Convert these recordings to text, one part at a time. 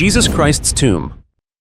Jesus Christ's tomb.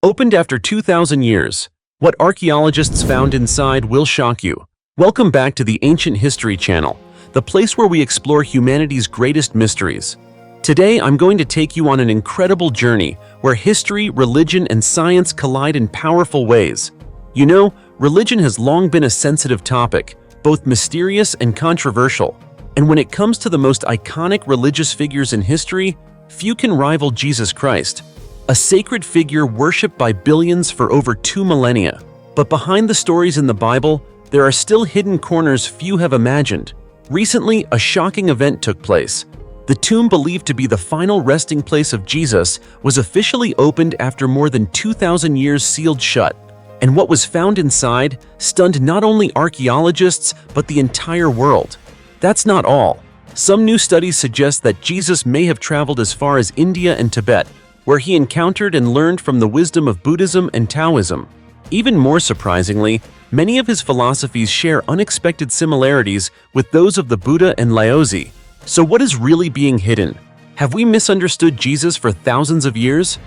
Opened after 2,000 years. What archaeologists found inside will shock you. Welcome back to the Ancient History Channel, the place where we explore humanity's greatest mysteries. Today, I'm going to take you on an incredible journey where history, religion, and science collide in powerful ways. You know, religion has long been a sensitive topic, both mysterious and controversial. And when it comes to the most iconic religious figures in history, few can rival Jesus Christ, a sacred figure worshipped by billions for over 2 millennia. But behind the stories in the Bible, there are still hidden corners few have imagined. Recently, a shocking event took place. The tomb believed to be the final resting place of Jesus was officially opened after more than 2,000 years sealed shut. And what was found inside stunned not only archaeologists, but the entire world. That's not all. Some new studies suggest that Jesus may have traveled as far as India and Tibet, where he encountered and learned from the wisdom of Buddhism and Taoism. Even more surprisingly, many of his philosophies share unexpected similarities with those of the Buddha and Laozi. So what is really being hidden? Have we misunderstood Jesus for thousands of years?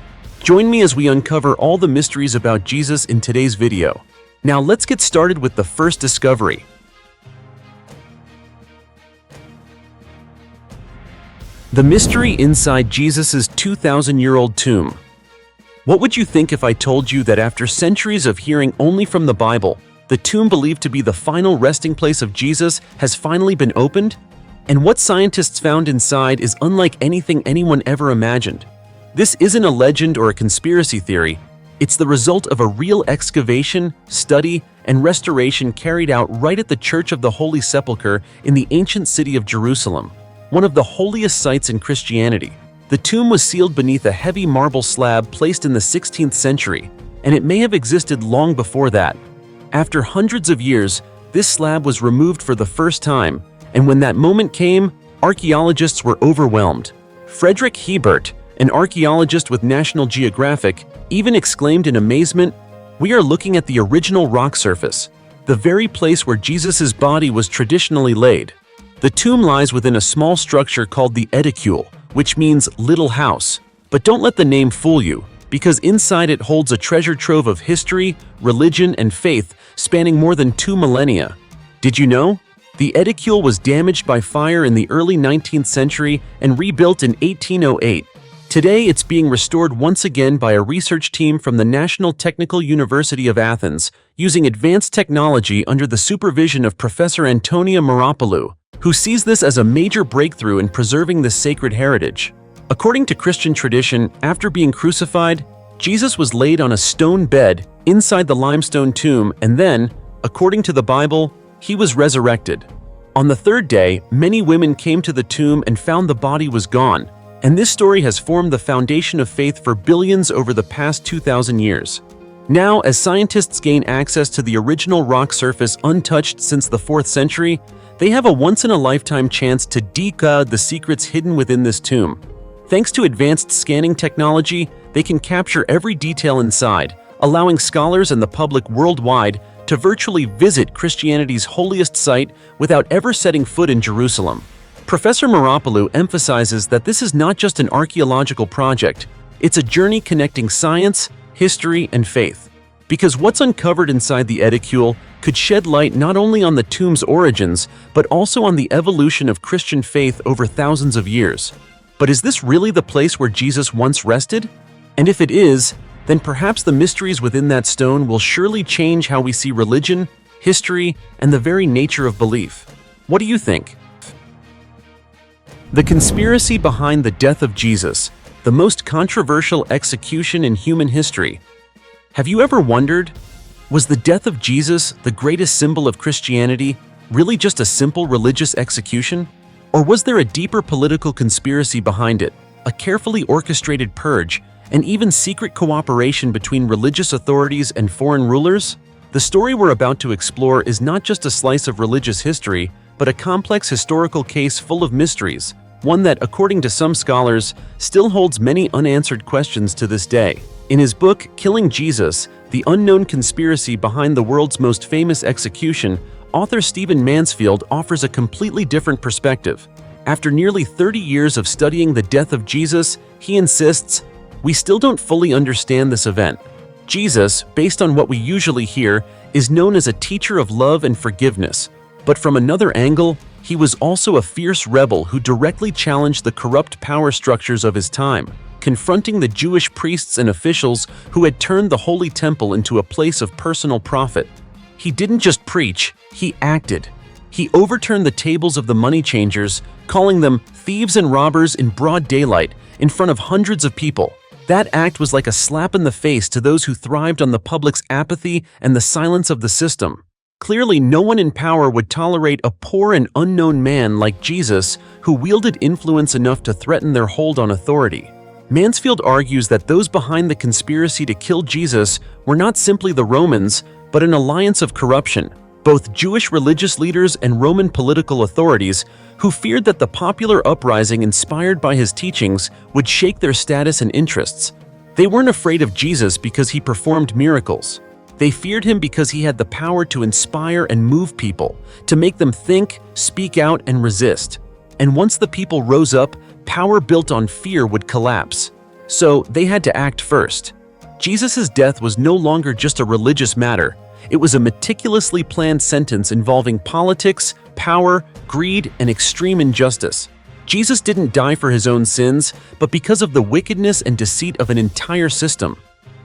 Join me as we uncover all the mysteries about Jesus in today's video. Now let's get started with the first discovery. The mystery inside Jesus' 2,000-year-old tomb. What would you think if I told you that after centuries of hearing only from the Bible, the tomb believed to be the final resting place of Jesus has finally been opened? And what scientists found inside is unlike anything anyone ever imagined. This isn't a legend or a conspiracy theory. It's the result of a real excavation, study, and restoration carried out right at the Church of the Holy Sepulchre in the ancient city of Jerusalem, one of the holiest sites in Christianity. The tomb was sealed beneath a heavy marble slab placed in the 16th century, and it may have existed long before that. After hundreds of years, this slab was removed for the first time, and when that moment came, archaeologists were overwhelmed. Frederick Hebert, an archaeologist with National Geographic, even exclaimed in amazement, "We are looking at the original rock surface, the very place where Jesus' body was traditionally laid." The tomb lies within a small structure called the Edicule, which means little house. But don't let the name fool you, because inside it holds a treasure trove of history, religion, and faith spanning more than 2 millennia. Did you know? The Edicule was damaged by fire in the early 19th century and rebuilt in 1808. Today, it's being restored once again by a research team from the National Technical University of Athens, using advanced technology under the supervision of Professor Antonia Moropoulou, who sees this as a major breakthrough in preserving this sacred heritage. According to Christian tradition, after being crucified, Jesus was laid on a stone bed inside the limestone tomb, and then, according to the Bible, he was resurrected. On the third day, many women came to the tomb and found the body was gone, and this story has formed the foundation of faith for billions over the past 2,000 years. Now, as scientists gain access to the original rock surface untouched since the 4th century, they have a once-in-a-lifetime chance to decode the secrets hidden within this tomb. Thanks to advanced scanning technology, they can capture every detail inside, allowing scholars and the public worldwide to virtually visit Christianity's holiest site without ever setting foot in Jerusalem. Professor Moropoulou emphasizes that this is not just an archaeological project, it's a journey connecting science, history, and faith. Because what's uncovered inside the Edicule could shed light not only on the tomb's origins, but also on the evolution of Christian faith over thousands of years. But is this really the place where Jesus once rested? And if it is, then perhaps the mysteries within that stone will surely change how we see religion, history, and the very nature of belief. What do you think? The conspiracy behind the death of Jesus, the most controversial execution in human history. Have you ever wondered, was the death of Jesus, the greatest symbol of Christianity, really just a simple religious execution? Or was there a deeper political conspiracy behind it, a carefully orchestrated purge, and even secret cooperation between religious authorities and foreign rulers? The story we're about to explore is not just a slice of religious history, but a complex historical case full of mysteries, one that, according to some scholars, still holds many unanswered questions to this day. In his book, Killing Jesus, The Unknown Conspiracy Behind the World's Most Famous Execution, author Stephen Mansfield offers a completely different perspective. After nearly 30 years of studying the death of Jesus, he insists, We still don't fully understand this event. Jesus, based on what we usually hear, is known as a teacher of love and forgiveness. But from another angle, he was also a fierce rebel who directly challenged the corrupt power structures of his time, confronting the Jewish priests and officials who had turned the Holy Temple into a place of personal profit. He didn't just preach, he acted. He overturned the tables of the money changers, calling them thieves and robbers in broad daylight in front of hundreds of people. That act was like a slap in the face to those who thrived on the public's apathy and the silence of the system. Clearly, no one in power would tolerate a poor and unknown man like Jesus who wielded influence enough to threaten their hold on authority. Mansfield argues that those behind the conspiracy to kill Jesus were not simply the Romans, but an alliance of corruption, both Jewish religious leaders and Roman political authorities who feared that the popular uprising inspired by his teachings would shake their status and interests. They weren't afraid of Jesus because he performed miracles. They feared him because he had the power to inspire and move people, to make them think, speak out, and resist. And once the people rose up, power built on fear would collapse. So they had to act first. Jesus' death was no longer just a religious matter. It was a meticulously planned sentence involving politics, power, greed, and extreme injustice. Jesus didn't die for his own sins, but because of the wickedness and deceit of an entire system.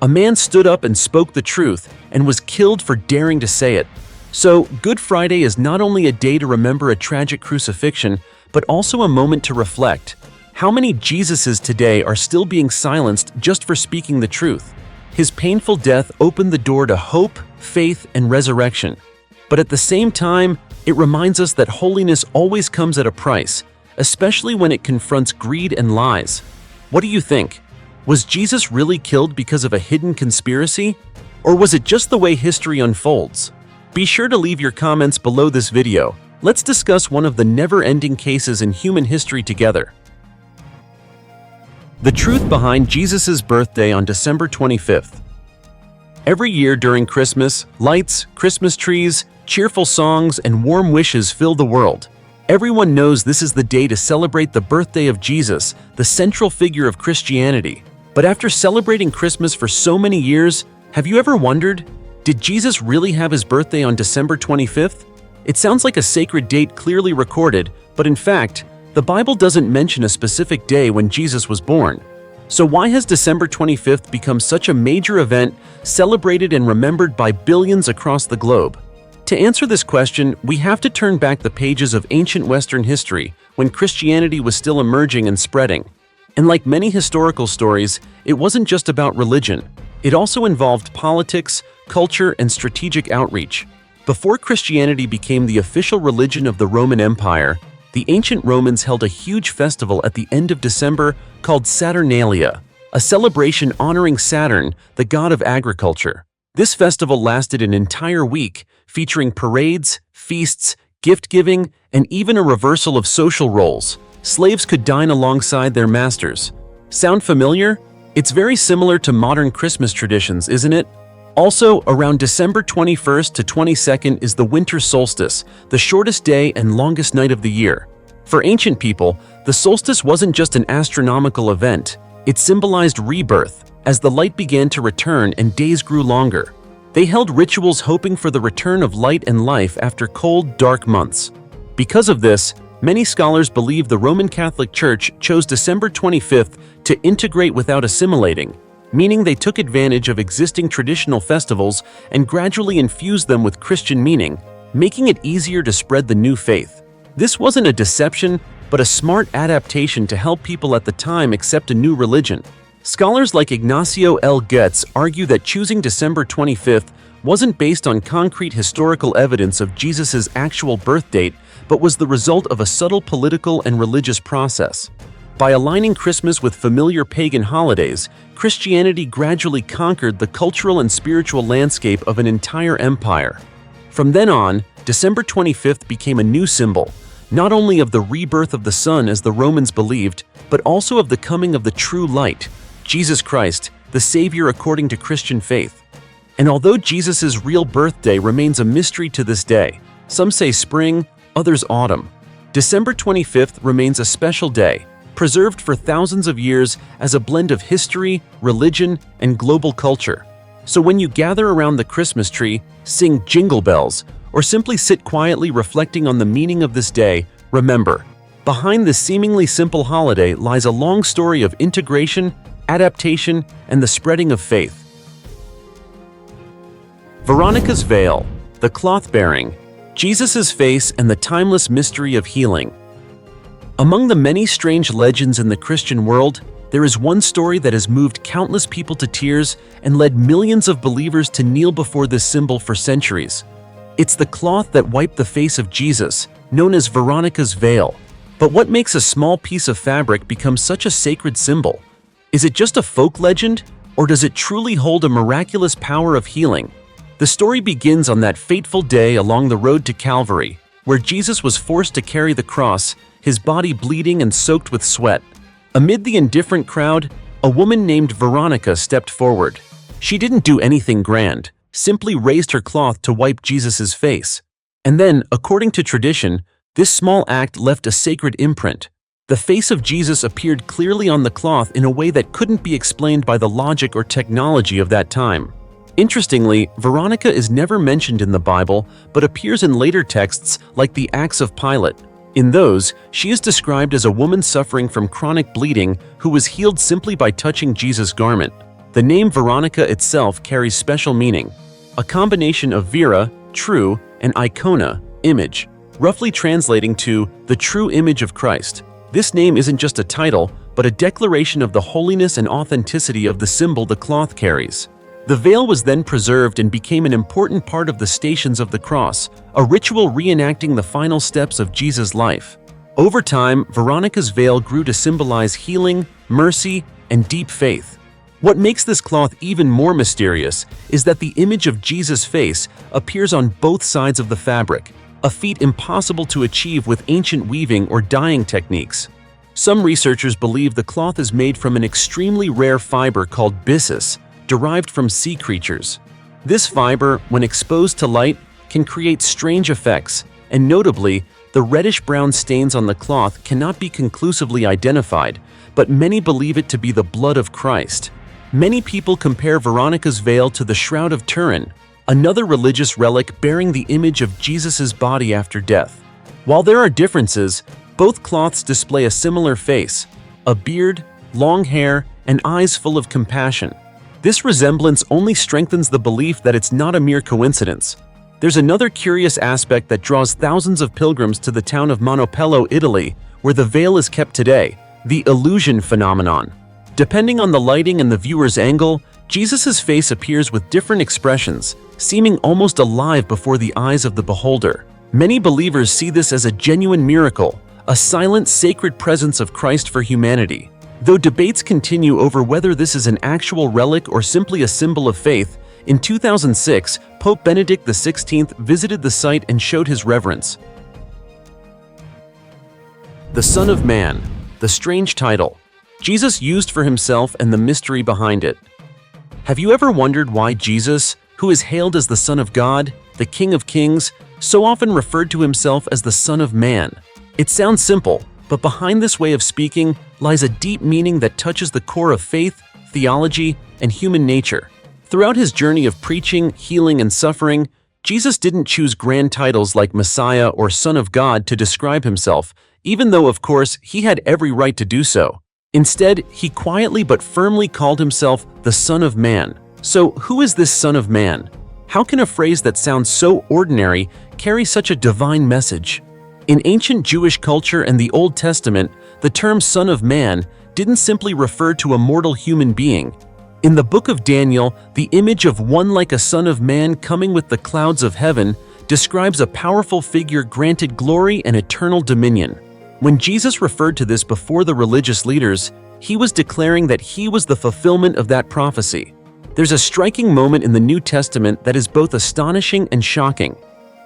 A man stood up and spoke the truth and was killed for daring to say it. So, Good Friday is not only a day to remember a tragic crucifixion, but also a moment to reflect. How many Jesuses today are still being silenced just for speaking the truth? His painful death opened the door to hope, faith, and resurrection. But at the same time, it reminds us that holiness always comes at a price, especially when it confronts greed and lies. What do you think? Was Jesus really killed because of a hidden conspiracy? Or was it just the way history unfolds? Be sure to leave your comments below this video. Let's discuss one of the never-ending cases in human history together. The truth behind Jesus' birthday on December 25th. Every year during Christmas, lights, Christmas trees, cheerful songs, and warm wishes fill the world. Everyone knows this is the day to celebrate the birthday of Jesus, the central figure of Christianity. But after celebrating Christmas for so many years, have you ever wondered, did Jesus really have his birthday on December 25th? It sounds like a sacred date clearly recorded, but in fact, the Bible doesn't mention a specific day when Jesus was born. So why has December 25th become such a major event, celebrated and remembered by billions across the globe? To answer this question, we have to turn back the pages of ancient Western history, when Christianity was still emerging and spreading. And like many historical stories, it wasn't just about religion. It also involved politics, culture, and strategic outreach. Before Christianity became the official religion of the Roman Empire, the ancient Romans held a huge festival at the end of December called Saturnalia, a celebration honoring Saturn, the god of agriculture. This festival lasted an entire week, featuring parades, feasts, gift-giving, and even a reversal of social roles. Slaves could dine alongside their masters. Sound familiar? It's very similar to modern Christmas traditions, isn't it? Also, around December 21st to 22nd is the winter solstice, the shortest day and longest night of the year. For ancient people, the solstice wasn't just an astronomical event. It symbolized rebirth, as the light began to return and days grew longer. They held rituals hoping for the return of light and life after cold, dark months. Because of this, many scholars believe the Roman Catholic Church chose December 25th to integrate without assimilating, meaning they took advantage of existing traditional festivals and gradually infused them with Christian meaning, making it easier to spread the new faith. This wasn't a deception, but a smart adaptation to help people at the time accept a new religion. Scholars like Ignacio L. Goetz argue that choosing December 25th wasn't based on concrete historical evidence of Jesus' actual birth date, but was the result of a subtle political and religious process. By aligning Christmas with familiar pagan holidays, Christianity gradually conquered the cultural and spiritual landscape of an entire empire. From then on, December 25th became a new symbol, not only of the rebirth of the sun as the Romans believed, but also of the coming of the true light, Jesus Christ, the Savior according to Christian faith. And although Jesus' real birthday remains a mystery to this day, some say spring, others autumn, December 25th remains a special day. preserved for thousands of years as a blend of history, religion, and global culture. So when you gather around the Christmas tree, sing Jingle Bells, or simply sit quietly reflecting on the meaning of this day, remember, behind this seemingly simple holiday lies a long story of integration, adaptation, and the spreading of faith. Veronica's veil, the cloth bearing, Jesus' face, and the timeless mystery of healing. Among the many strange legends in the Christian world, there is one story that has moved countless people to tears and led millions of believers to kneel before this symbol for centuries. It's the cloth that wiped the face of Jesus, known as Veronica's veil. But what makes a small piece of fabric become such a sacred symbol? Is it just a folk legend, or does it truly hold a miraculous power of healing? The story begins on that fateful day along the road to Calvary, where Jesus was forced to carry the cross, his body bleeding and soaked with sweat. Amid the indifferent crowd, a woman named Veronica stepped forward. She didn't do anything grand, simply raised her cloth to wipe Jesus' face. And then, according to tradition, this small act left a sacred imprint. The face of Jesus appeared clearly on the cloth in a way that couldn't be explained by the logic or technology of that time. Interestingly, Veronica is never mentioned in the Bible, but appears in later texts like the Acts of Pilate. In those, she is described as a woman suffering from chronic bleeding who was healed simply by touching Jesus' garment. The name Veronica itself carries special meaning, a combination of Vera, true, and Icona, image, roughly translating to the true image of Christ. This name isn't just a title, but a declaration of the holiness and authenticity of the symbol the cloth carries. The veil was then preserved and became an important part of the Stations of the Cross, a ritual reenacting the final steps of Jesus' life. Over time, Veronica's veil grew to symbolize healing, mercy, and deep faith. What makes this cloth even more mysterious is that the image of Jesus' face appears on both sides of the fabric, a feat impossible to achieve with ancient weaving or dyeing techniques. Some researchers believe the cloth is made from an extremely rare fiber called byssus, derived from sea creatures. This fiber, when exposed to light, can create strange effects, and notably, the reddish-brown stains on the cloth cannot be conclusively identified, but many believe it to be the blood of Christ. Many people compare Veronica's veil to the Shroud of Turin, another religious relic bearing the image of Jesus' body after death. While there are differences, both cloths display a similar face, a beard, long hair, and eyes full of compassion. This resemblance only strengthens the belief that it's not a mere coincidence. There's another curious aspect that draws thousands of pilgrims to the town of Monopello, Italy, where the veil is kept today, the illusion phenomenon. Depending on the lighting and the viewer's angle, Jesus' face appears with different expressions, seeming almost alive before the eyes of the beholder. Many believers see this as a genuine miracle, a silent, sacred presence of Christ for humanity. Though debates continue over whether this is an actual relic or simply a symbol of faith, in 2006, Pope Benedict XVI visited the site and showed his reverence. The Son of Man, the strange title Jesus used for himself and the mystery behind it. Have you ever wondered why Jesus, who is hailed as the Son of God, the King of Kings, so often referred to himself as the Son of Man? It sounds simple, but behind this way of speaking lies a deep meaning that touches the core of faith, theology, and human nature. Throughout his journey of preaching, healing, and suffering, Jesus didn't choose grand titles like Messiah or Son of God to describe himself, even though, of course, he had every right to do so. Instead, he quietly but firmly called himself the Son of Man. So, who is this Son of Man? How can a phrase that sounds so ordinary carry such a divine message? In ancient Jewish culture and the Old Testament, the term Son of Man didn't simply refer to a mortal human being. In the book of Daniel, the image of one like a Son of Man coming with the clouds of heaven describes a powerful figure granted glory and eternal dominion. When Jesus referred to this before the religious leaders, he was declaring that he was the fulfillment of that prophecy. There's a striking moment in the New Testament that is both astonishing and shocking.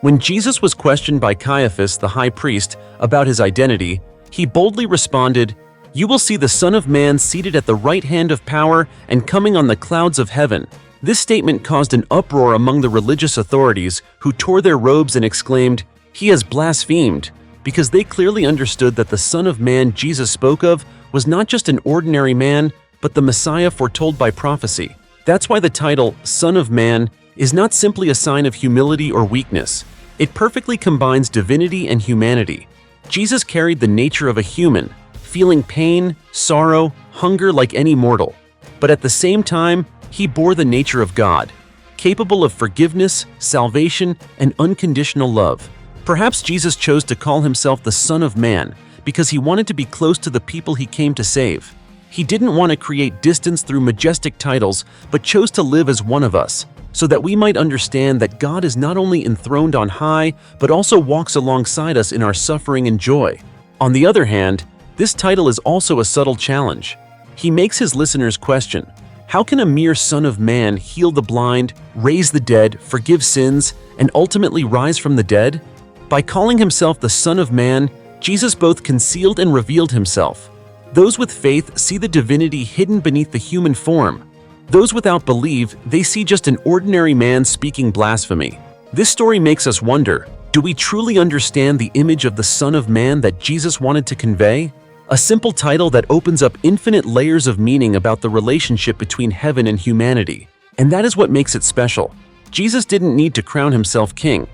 When Jesus was questioned by Caiaphas, the high priest, about his identity, he boldly responded, "You will see the Son of Man seated at the right hand of power and coming on the clouds of heaven." This statement caused an uproar among the religious authorities, who tore their robes and exclaimed, "He has blasphemed," because they clearly understood that the Son of Man Jesus spoke of was not just an ordinary man, but the Messiah foretold by prophecy. That's why the title, Son of Man, is not simply a sign of humility or weakness. It perfectly combines divinity and humanity. Jesus carried the nature of a human, feeling pain, sorrow, hunger like any mortal. But at the same time, he bore the nature of God, capable of forgiveness, salvation, and unconditional love. Perhaps Jesus chose to call himself the Son of Man because he wanted to be close to the people he came to save. He didn't want to create distance through majestic titles, but chose to live as one of us, so that we might understand that God is not only enthroned on high, but also walks alongside us in our suffering and joy. On the other hand, this title is also a subtle challenge. He makes his listeners question, how can a mere Son of Man heal the blind, raise the dead, forgive sins, and ultimately rise from the dead? By calling himself the Son of Man, Jesus both concealed and revealed himself. Those with faith see the divinity hidden beneath the human form. Those without believe, they see just an ordinary man speaking blasphemy. This story makes us wonder, do we truly understand the image of the Son of Man that Jesus wanted to convey? A simple title that opens up infinite layers of meaning about the relationship between heaven and humanity. And that is what makes it special. Jesus didn't need to crown himself king.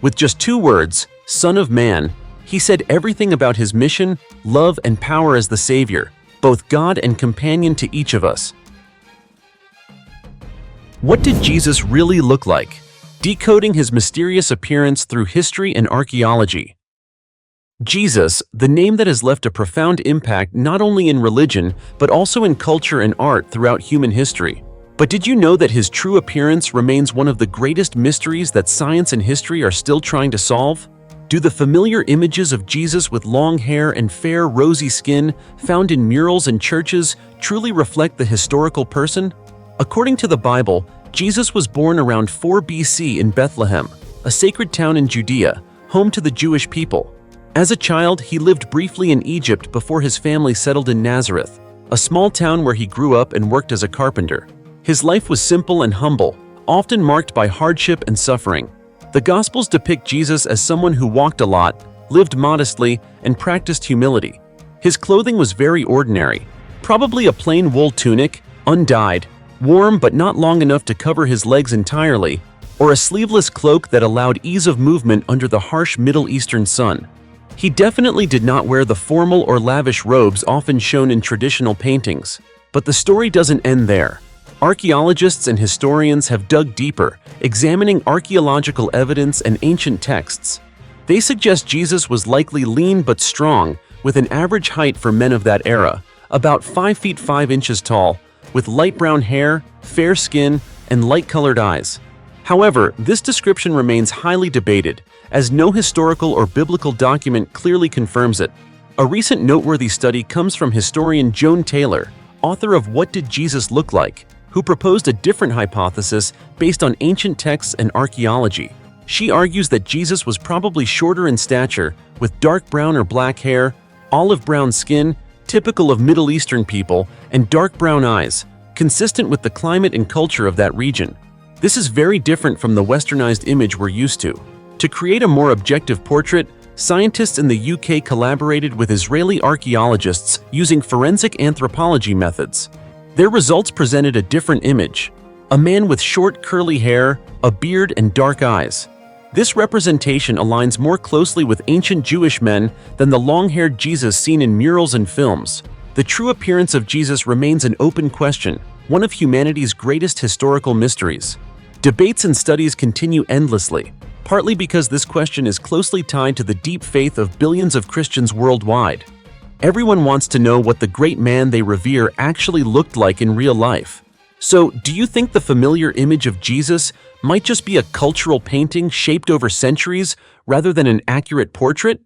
With just 2 words, Son of Man, he said everything about his mission, love, and power as the Savior, both God and companion to each of us. What did Jesus really look like? Decoding his mysterious appearance through history and archaeology. Jesus, the name that has left a profound impact not only in religion, but also in culture and art throughout human history. But did you know that his true appearance remains one of the greatest mysteries that science and history are still trying to solve? Do the familiar images of Jesus with long hair and fair, rosy skin found in murals and churches truly reflect the historical person? According to the Bible, Jesus was born around 4 BC in Bethlehem, a sacred town in Judea, home to the Jewish people. As a child, he lived briefly in Egypt before his family settled in Nazareth, a small town where he grew up and worked as a carpenter. His life was simple and humble, often marked by hardship and suffering. The Gospels depict Jesus as someone who walked a lot, lived modestly, and practiced humility. His clothing was very ordinary, probably a plain wool tunic, undyed, warm but not long enough to cover his legs entirely, or a sleeveless cloak that allowed ease of movement under the harsh Middle Eastern sun. He definitely did not wear the formal or lavish robes often shown in traditional paintings. But the story doesn't end there. Archaeologists and historians have dug deeper, examining archaeological evidence and ancient texts. They suggest Jesus was likely lean but strong, with an average height for men of that era, about 5 feet 5 inches tall, with light brown hair, fair skin, and light-colored eyes. However, this description remains highly debated, as no historical or biblical document clearly confirms it. A recent noteworthy study comes from historian Joan Taylor, author of What Did Jesus Look Like?, who proposed a different hypothesis based on ancient texts and archaeology. She argues that Jesus was probably shorter in stature, with dark brown or black hair, olive brown skin, typical of Middle Eastern people, and dark brown eyes, consistent with the climate and culture of that region. This is very different from the westernized image we're used to. To create a more objective portrait, scientists in the UK collaborated with Israeli archaeologists using forensic anthropology methods. Their results presented a different image: a man with short curly hair, a beard, and dark eyes. This representation aligns more closely with ancient Jewish men than the long-haired Jesus seen in murals and films. The true appearance of Jesus remains an open question, one of humanity's greatest historical mysteries. Debates and studies continue endlessly, partly because this question is closely tied to the deep faith of billions of Christians worldwide. Everyone wants to know what the great man they revere actually looked like in real life. So, do you think the familiar image of Jesus might just be a cultural painting shaped over centuries rather than an accurate portrait?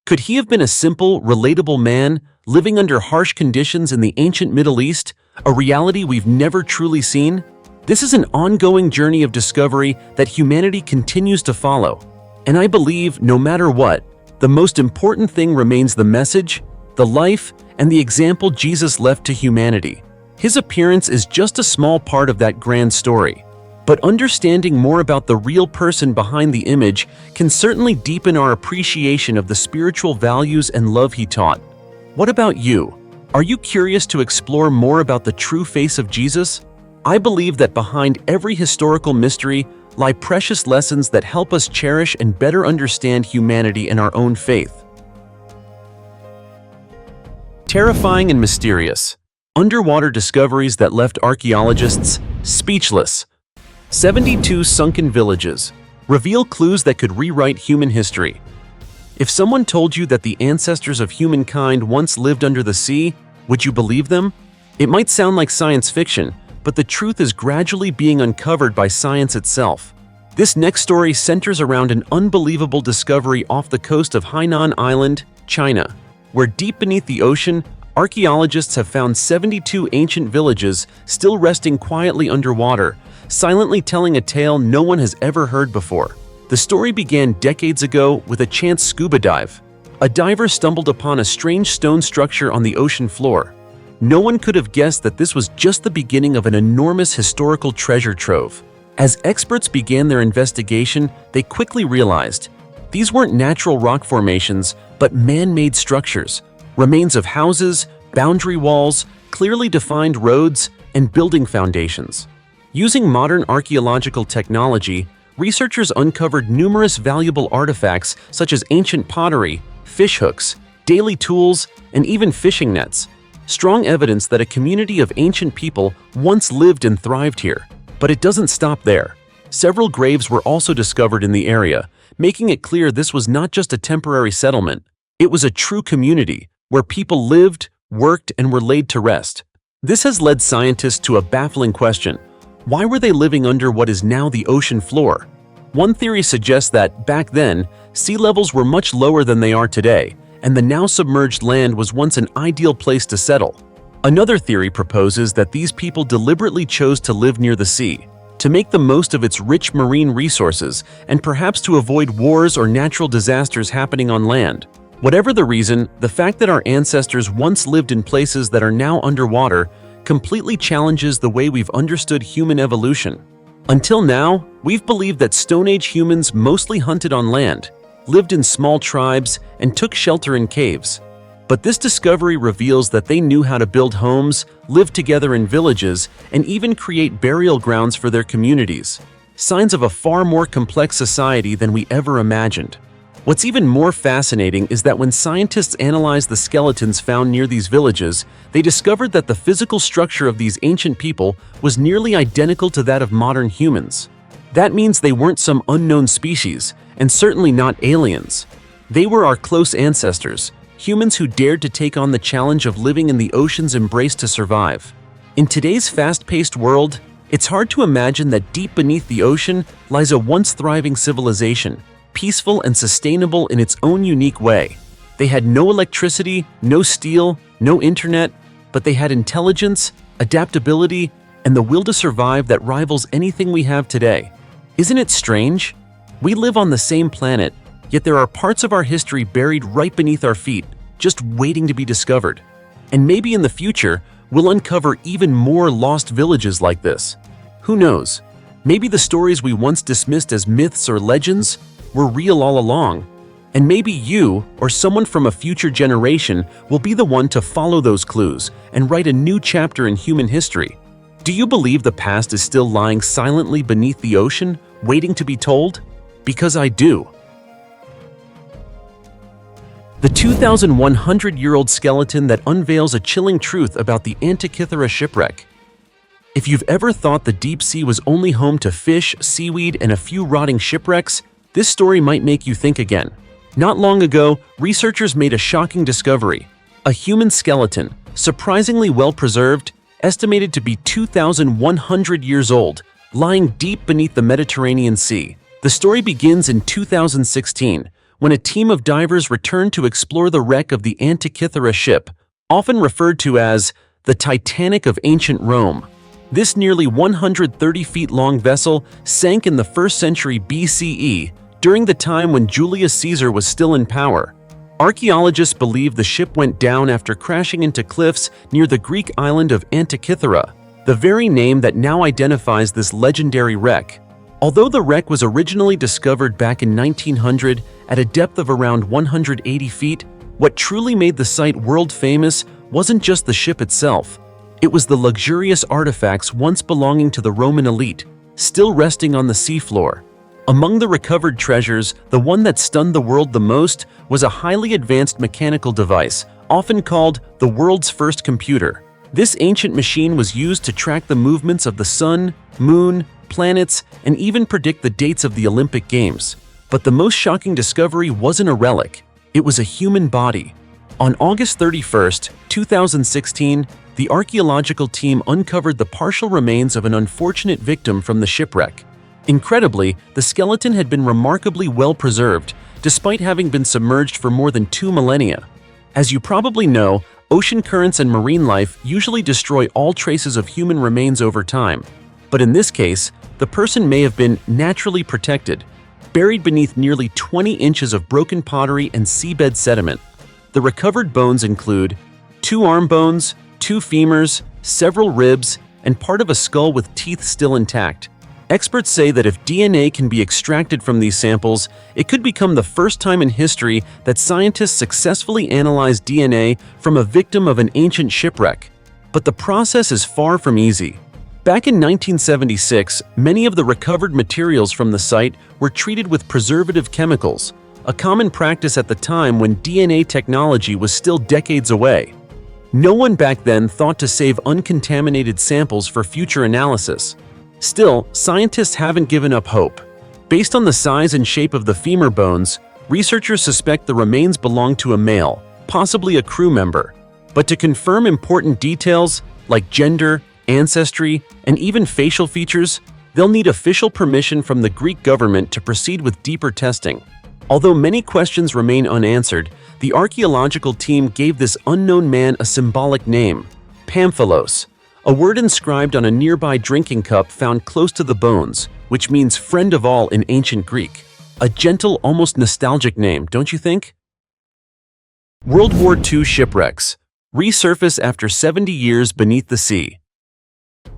Could he have been a simple, relatable man living under harsh conditions in the ancient Middle East, a reality we've never truly seen? This is an ongoing journey of discovery that humanity continues to follow. And I believe, no matter what, the most important thing remains the message, the life, and the example Jesus left to humanity. His appearance is just a small part of that grand story. But understanding more about the real person behind the image can certainly deepen our appreciation of the spiritual values and love he taught. What about you? Are you curious to explore more about the true face of Jesus? I believe that behind every historical mystery lie precious lessons that help us cherish and better understand humanity and our own faith. Terrifying and mysterious. Underwater discoveries that left archaeologists speechless. 72 sunken villages reveal clues that could rewrite human history. If someone told you that the ancestors of humankind once lived under the sea, would you believe them? It might sound like science fiction, but the truth is gradually being uncovered by science itself. This next story centers around an unbelievable discovery off the coast of Hainan Island, China, where deep beneath the ocean, archaeologists have found 72 ancient villages still resting quietly underwater, silently telling a tale no one has ever heard before. The story began decades ago with a chance scuba dive. A diver stumbled upon a strange stone structure on the ocean floor. No one could have guessed that this was just the beginning of an enormous historical treasure trove. As experts began their investigation, they quickly realized these weren't natural rock formations, but man-made structures, remains of houses, boundary walls, clearly defined roads, and building foundations. Using modern archaeological technology, researchers uncovered numerous valuable artifacts such as ancient pottery, fish hooks, daily tools, and even fishing nets. Strong evidence that a community of ancient people once lived and thrived here. But it doesn't stop there. Several graves were also discovered in the area, making it clear this was not just a temporary settlement. It was a true community, where people lived, worked, and were laid to rest. This has led scientists to a baffling question. Why were they living under what is now the ocean floor? One theory suggests that, back then, sea levels were much lower than they are today, and the now submerged land was once an ideal place to settle. Another theory proposes that these people deliberately chose to live near the sea, to make the most of its rich marine resources, and perhaps to avoid wars or natural disasters happening on land. Whatever the reason, the fact that our ancestors once lived in places that are now underwater completely challenges the way we've understood human evolution. Until now, we've believed that Stone Age humans mostly hunted on land, lived in small tribes, and took shelter in caves. But this discovery reveals that they knew how to build homes, live together in villages, and even create burial grounds for their communities. Signs of a far more complex society than we ever imagined. What's even more fascinating is that when scientists analyzed the skeletons found near these villages, they discovered that the physical structure of these ancient people was nearly identical to that of modern humans. That means they weren't some unknown species, and certainly not aliens. They were our close ancestors, humans who dared to take on the challenge of living in the ocean's embrace to survive. In today's fast-paced world, it's hard to imagine that deep beneath the ocean lies a once thriving civilization, peaceful and sustainable in its own unique way. They had no electricity, no steel, no internet, but they had intelligence, adaptability, and the will to survive that rivals anything we have today. Isn't it strange? We live on the same planet, yet there are parts of our history buried right beneath our feet, just waiting to be discovered. And maybe in the future, we'll uncover even more lost villages like this. Who knows? Maybe the stories we once dismissed as myths or legends were real all along. And maybe you, or someone from a future generation, will be the one to follow those clues and write a new chapter in human history. Do you believe the past is still lying silently beneath the ocean, waiting to be told? Because I do. The 2,100-year-old skeleton that unveils a chilling truth about the Antikythera shipwreck. If you've ever thought the deep sea was only home to fish, seaweed, and a few rotting shipwrecks, this story might make you think again. Not long ago, researchers made a shocking discovery. A human skeleton, surprisingly well preserved, estimated to be 2,100 years old, lying deep beneath the Mediterranean Sea. The story begins in 2016, when a team of divers returned to explore the wreck of the Antikythera ship, often referred to as the Titanic of ancient Rome. This nearly 130 feet long vessel sank in the 1st century BCE, during the time when Julius Caesar was still in power. Archaeologists believe the ship went down after crashing into cliffs near the Greek island of Antikythera, the very name that now identifies this legendary wreck. Although the wreck was originally discovered back in 1900 at a depth of around 180 feet, what truly made the site world famous wasn't just the ship itself. It was the luxurious artifacts once belonging to the Roman elite, still resting on the seafloor. Among the recovered treasures, the one that stunned the world the most was a highly advanced mechanical device, often called the world's first computer. This ancient machine was used to track the movements of the sun, moon, planets, and even predict the dates of the Olympic Games. But the most shocking discovery wasn't a relic, it was a human body. On August 31, 2016, the archaeological team uncovered the partial remains of an unfortunate victim from the shipwreck. Incredibly, the skeleton had been remarkably well preserved, despite having been submerged for more than 2 millennia. As you probably know, ocean currents and marine life usually destroy all traces of human remains over time. But in this case, the person may have been naturally protected, buried beneath nearly 20 inches of broken pottery and seabed sediment. The recovered bones include 2 arm bones, 2 femurs, several ribs, and part of a skull with teeth still intact. Experts say that if DNA can be extracted from these samples, it could become the first time in history that scientists successfully analyze DNA from a victim of an ancient shipwreck. But the process is far from easy. Back in 1976, many of the recovered materials from the site were treated with preservative chemicals, a common practice at the time when DNA technology was still decades away. No one back then thought to save uncontaminated samples for future analysis. Still, scientists haven't given up hope. Based on the size and shape of the femur bones, researchers suspect the remains belong to a male, possibly a crew member. But to confirm important details like gender, ancestry, and even facial features, they'll need official permission from the Greek government to proceed with deeper testing. Although many questions remain unanswered, the archaeological team gave this unknown man a symbolic name, Pamphilos, a word inscribed on a nearby drinking cup found close to the bones, which means friend of all in ancient Greek. A gentle, almost nostalgic name, don't you think? World War II shipwrecks resurface after 70 years beneath the sea.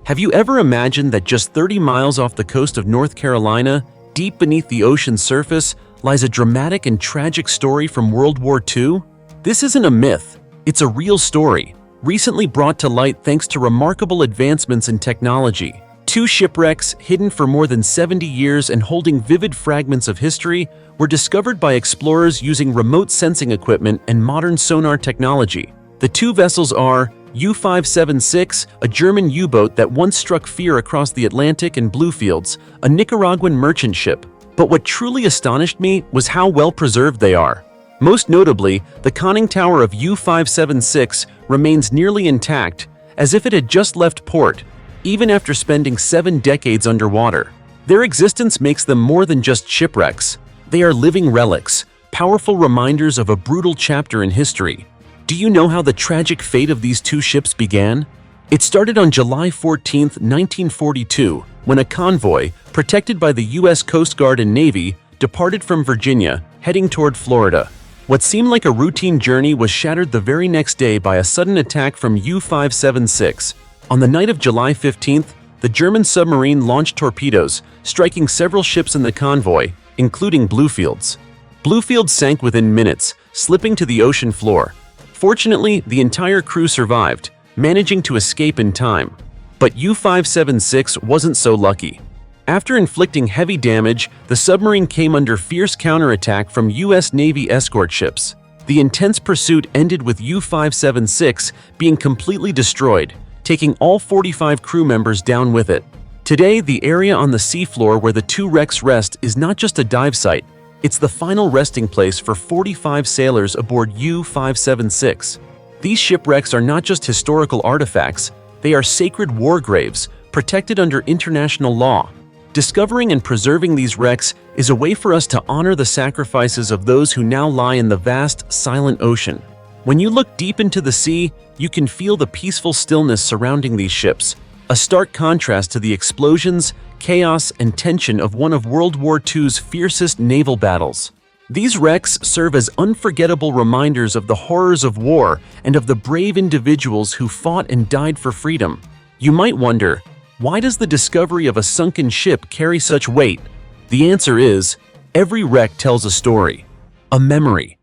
Have you ever imagined that just 30 miles off the coast of North Carolina, deep beneath the ocean's surface, lies a dramatic and tragic story from World War II? This isn't a myth, it's a real story, recently brought to light thanks to remarkable advancements in technology. 2 shipwrecks, hidden for more than 70 years and holding vivid fragments of history, were discovered by explorers using remote sensing equipment and modern sonar technology. The 2 vessels are U-576, a German U-boat that once struck fear across the Atlantic, and Bluefields, a Nicaraguan merchant ship. But what truly astonished me was how well preserved they are. Most notably, the conning tower of U-576 remains nearly intact, as if it had just left port, even after spending 7 decades underwater. Their existence makes them more than just shipwrecks. They are living relics, powerful reminders of a brutal chapter in history. Do you know how the tragic fate of these 2 ships began? It started on July 14, 1942, when a convoy, protected by the U.S. Coast Guard and Navy, departed from Virginia, heading toward Florida. What seemed like a routine journey was shattered the very next day by a sudden attack from U-576. On the night of July 15th, the German submarine launched torpedoes, striking several ships in the convoy, including Bluefields. Bluefields sank within minutes, slipping to the ocean floor. Fortunately, the entire crew survived, managing to escape in time. But U-576 wasn't so lucky. After inflicting heavy damage, the submarine came under fierce counterattack from U.S. Navy escort ships. The intense pursuit ended with U-576 being completely destroyed, taking all 45 crew members down with it. Today, the area on the seafloor where the 2 wrecks rest is not just a dive site, it's the final resting place for 45 sailors aboard U-576. These shipwrecks are not just historical artifacts, they are sacred war graves, protected under international law. Discovering and preserving these wrecks is a way for us to honor the sacrifices of those who now lie in the vast, silent ocean. When you look deep into the sea, you can feel the peaceful stillness surrounding these ships, a stark contrast to the explosions, chaos, and tension of one of World War II's fiercest naval battles. These wrecks serve as unforgettable reminders of the horrors of war and of the brave individuals who fought and died for freedom. You might wonder, why does the discovery of a sunken ship carry such weight? The answer is, every wreck tells a story, a memory,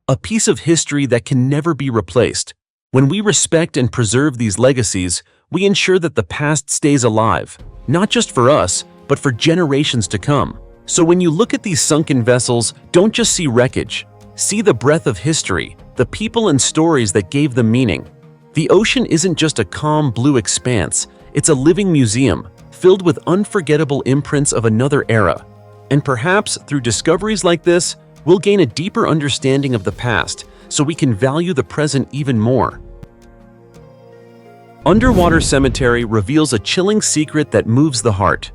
a piece of history that can never be replaced. When we respect and preserve these legacies, we ensure that the past stays alive, not just for us, but for generations to come. So when you look at these sunken vessels, don't just see wreckage. See the breadth of history, the people and stories that gave them meaning. The ocean isn't just a calm blue expanse, it's a living museum, filled with unforgettable imprints of another era. And perhaps through discoveries like this, we'll gain a deeper understanding of the past, so we can value the present even more. Underwater cemetery reveals a chilling secret that moves the heart.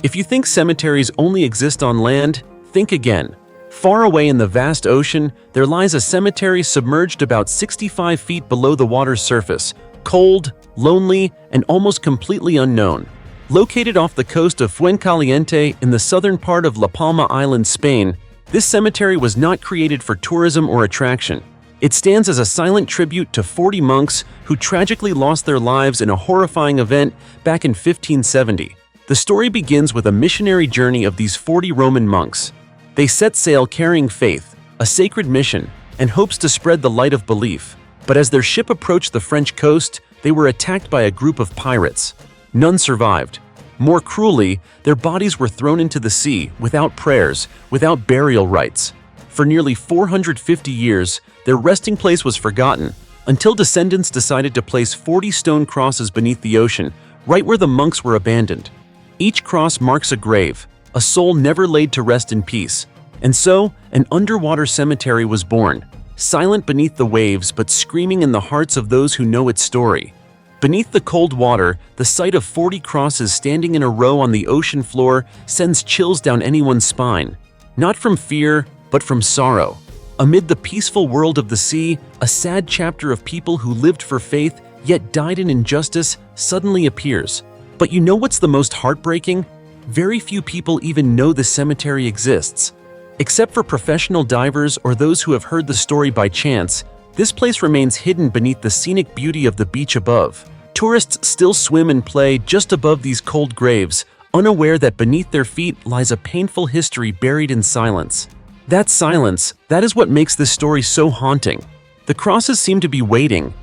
If you think cemeteries only exist on land, think again. Far away in the vast ocean, there lies a cemetery submerged about 65 feet below the water's surface, cold, lonely, and almost completely unknown. Located off the coast of Fuencaliente in the southern part of La Palma Island, Spain, this cemetery was not created for tourism or attraction. It stands as a silent tribute to 40 monks who tragically lost their lives in a horrifying event back in 1570. The story begins with a missionary journey of these 40 Roman monks. They set sail carrying faith, a sacred mission, and hopes to spread the light of belief. But as their ship approached the French coast, they were attacked by a group of pirates. None survived. More cruelly, their bodies were thrown into the sea without prayers, without burial rites. For nearly 450 years, their resting place was forgotten, until descendants decided to place 40 stone crosses beneath the ocean, right where the monks were abandoned. Each cross marks a grave, a soul never laid to rest in peace. And so, an underwater cemetery was born, silent beneath the waves but screaming in the hearts of those who know its story. Beneath the cold water, the sight of 40 crosses standing in a row on the ocean floor sends chills down anyone's spine. Not from fear, but from sorrow. Amid the peaceful world of the sea, a sad chapter of people who lived for faith yet died in injustice suddenly appears. But you know what's the most heartbreaking? Very few people even know this cemetery exists. Except for professional divers or those who have heard the story by chance, this place remains hidden beneath the scenic beauty of the beach above. Tourists still swim and play just above these cold graves, unaware that beneath their feet lies a painful history buried in silence. That silence, that is what makes this story so haunting. The crosses seem to be waiting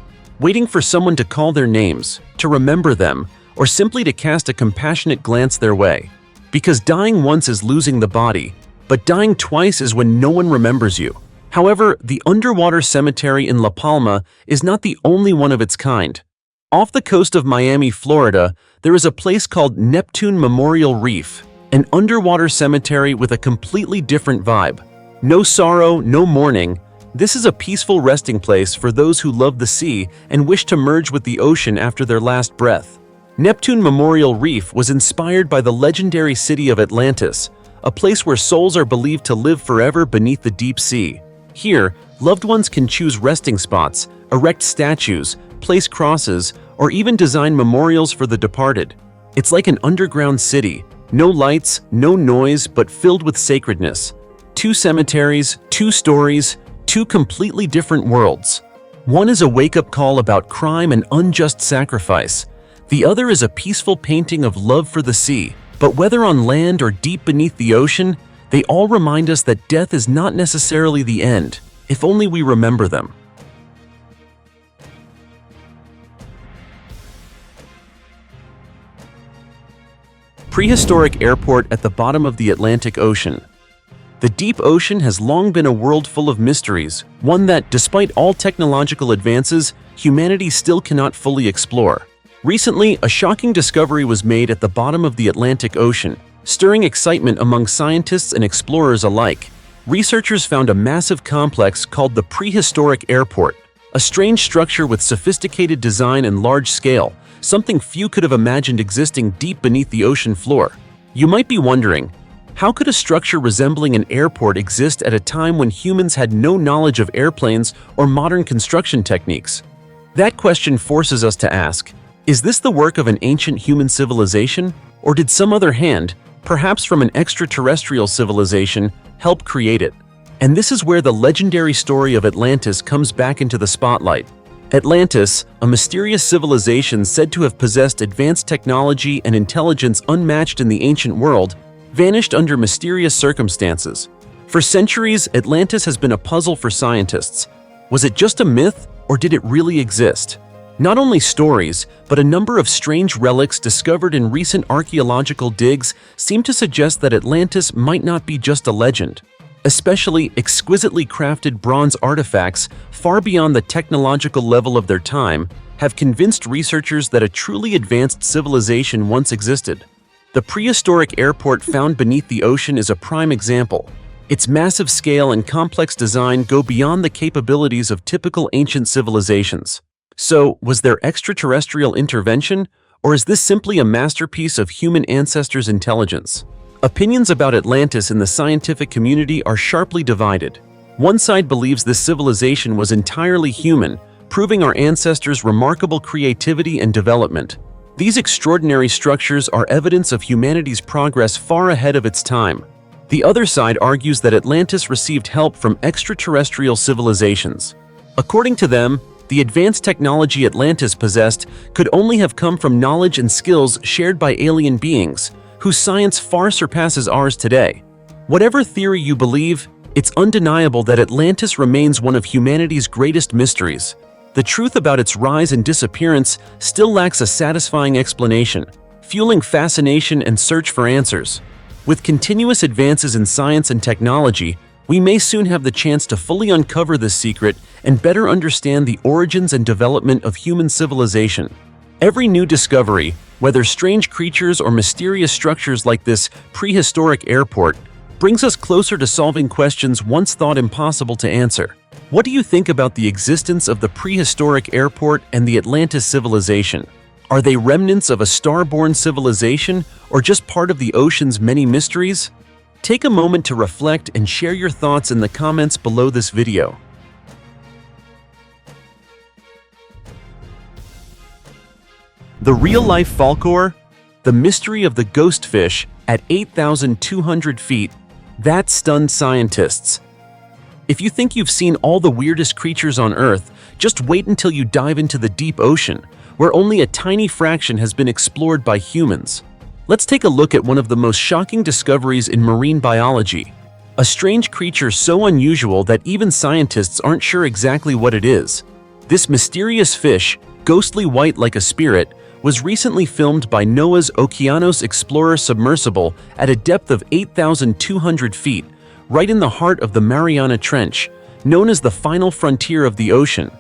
for someone to call their names, to remember them, or simply to cast a compassionate glance their way. Because dying once is losing the body, but dying twice is when no one remembers you. However, the underwater cemetery in La Palma is not the only one of its kind. Off the coast of Miami, Florida, there is a place called Neptune Memorial Reef, an underwater cemetery with a completely different vibe. No sorrow, no mourning. This is a peaceful resting place for those who love the sea and wish to merge with the ocean after their last breath. Neptune Memorial Reef was inspired by the legendary city of Atlantis, a place where souls are believed to live forever beneath the deep sea. Here, loved ones can choose resting spots, erect statues, place crosses, or even design memorials for the departed. It's like an underground city, no lights, no noise, but filled with sacredness. 2 cemeteries, 2 stories, 2 completely different worlds. One is a wake-up call about crime and unjust sacrifice. The other is a peaceful painting of love for the sea. But whether on land or deep beneath the ocean, they all remind us that death is not necessarily the end, if only we remember them. Prehistoric airport at the bottom of the Atlantic Ocean. The deep ocean has long been a world full of mysteries, one that, despite all technological advances, humanity still cannot fully explore. Recently, a shocking discovery was made at the bottom of the Atlantic Ocean, stirring excitement among scientists and explorers alike. Researchers found a massive complex called the Prehistoric Airport, a strange structure with sophisticated design and large scale, something few could have imagined existing deep beneath the ocean floor. You might be wondering, how could a structure resembling an airport exist at a time when humans had no knowledge of airplanes or modern construction techniques? That question forces us to ask, is this the work of an ancient human civilization, or did some other hand, perhaps from an extraterrestrial civilization, help create it? And this is where the legendary story of Atlantis comes back into the spotlight. Atlantis, a mysterious civilization said to have possessed advanced technology and intelligence unmatched in the ancient world, vanished under mysterious circumstances. For centuries, Atlantis has been a puzzle for scientists. Was it just a myth, or did it really exist? Not only stories, but a number of strange relics discovered in recent archaeological digs seem to suggest that Atlantis might not be just a legend. Especially exquisitely crafted bronze artifacts far beyond the technological level of their time have convinced researchers that a truly advanced civilization once existed. The prehistoric airport found beneath the ocean is a prime example. Its massive scale and complex design go beyond the capabilities of typical ancient civilizations. So, was there extraterrestrial intervention, or is this simply a masterpiece of human ancestors' intelligence? Opinions about Atlantis in the scientific community are sharply divided. One side believes this civilization was entirely human, proving our ancestors' remarkable creativity and development. These extraordinary structures are evidence of humanity's progress far ahead of its time. The other side argues that Atlantis received help from extraterrestrial civilizations. According to them, the advanced technology Atlantis possessed could only have come from knowledge and skills shared by alien beings, whose science far surpasses ours today. Whatever theory you believe, it's undeniable that Atlantis remains one of humanity's greatest mysteries. The truth about its rise and disappearance still lacks a satisfying explanation, fueling fascination and search for answers. With continuous advances in science and technology, we may soon have the chance to fully uncover this secret and better understand the origins and development of human civilization. Every new discovery, whether strange creatures or mysterious structures like this prehistoric airport, brings us closer to solving questions once thought impossible to answer. What do you think about the existence of the prehistoric airport and the Atlantis civilization? Are they remnants of a star-born civilization or just part of the ocean's many mysteries? Take a moment to reflect and share your thoughts in the comments below this video. The real-life Falkor, the mystery of the ghost fish at 8,200 feet, that stunned scientists. If you think you've seen all the weirdest creatures on Earth, just wait until you dive into the deep ocean, where only a tiny fraction has been explored by humans. Let's take a look at one of the most shocking discoveries in marine biology. A strange creature so unusual that even scientists aren't sure exactly what it is. This mysterious fish, ghostly white like a spirit, was recently filmed by NOAA's Okeanos Explorer submersible at a depth of 8,200 feet, right in the heart of the Mariana Trench, known as the final frontier of the ocean.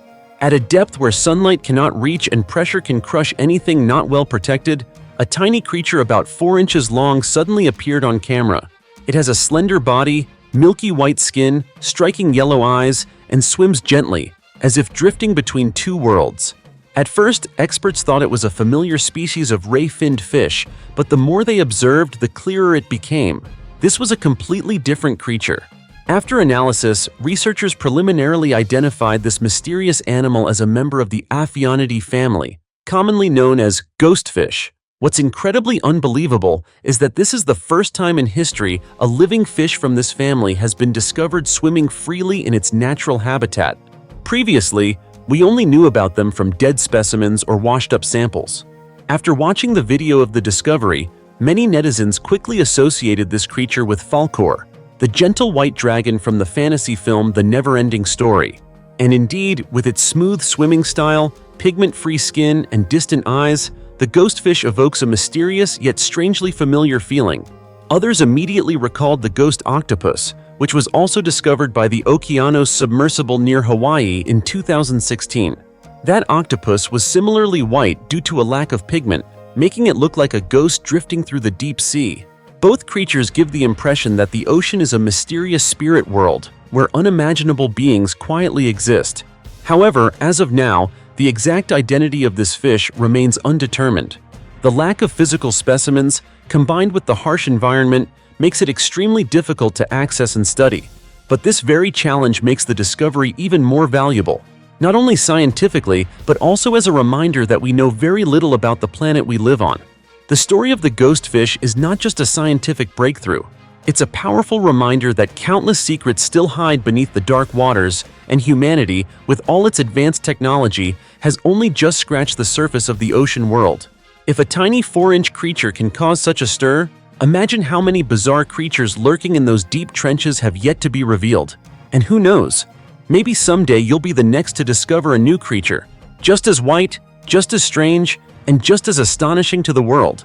At a depth where sunlight cannot reach and pressure can crush anything not well protected, a tiny creature about 4 inches long suddenly appeared on camera. It has a slender body, milky white skin, striking yellow eyes, and swims gently, as if drifting between two worlds. At first, experts thought it was a familiar species of ray-finned fish, but the more they observed, the clearer it became. This was a completely different creature. After analysis, researchers preliminarily identified this mysterious animal as a member of the Aphionidae family, commonly known as ghostfish. What's incredibly unbelievable is that this is the first time in history a living fish from this family has been discovered swimming freely in its natural habitat. Previously, we only knew about them from dead specimens or washed-up samples. After watching the video of the discovery, many netizens quickly associated this creature with Falkor, the gentle white dragon from the fantasy film The Never-Ending Story. And indeed, with its smooth swimming style, pigment-free skin, and distant eyes, the ghostfish evokes a mysterious yet strangely familiar feeling. Others immediately recalled the ghost octopus, which was also discovered by the Okeanos submersible near Hawaii in 2016. That octopus was similarly white due to a lack of pigment, making it look like a ghost drifting through the deep sea. Both creatures give the impression that the ocean is a mysterious spirit world, where unimaginable beings quietly exist. However, as of now, the exact identity of this fish remains undetermined. The lack of physical specimens, combined with the harsh environment, makes it extremely difficult to access and study. But this very challenge makes the discovery even more valuable, not only scientifically, but also as a reminder that we know very little about the planet we live on. The story of the ghostfish is not just a scientific breakthrough. It's a powerful reminder that countless secrets still hide beneath the dark waters, and humanity, with all its advanced technology, has only just scratched the surface of the ocean world. If a tiny 4-inch creature can cause such a stir, imagine how many bizarre creatures lurking in those deep trenches have yet to be revealed. And who knows? Maybe someday you'll be the next to discover a new creature, just as white, just as strange, and just as astonishing to the world.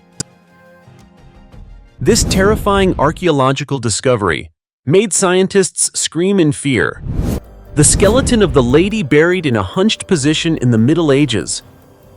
This terrifying archaeological discovery made scientists scream in fear. The skeleton of the lady buried in a hunched position in the Middle Ages.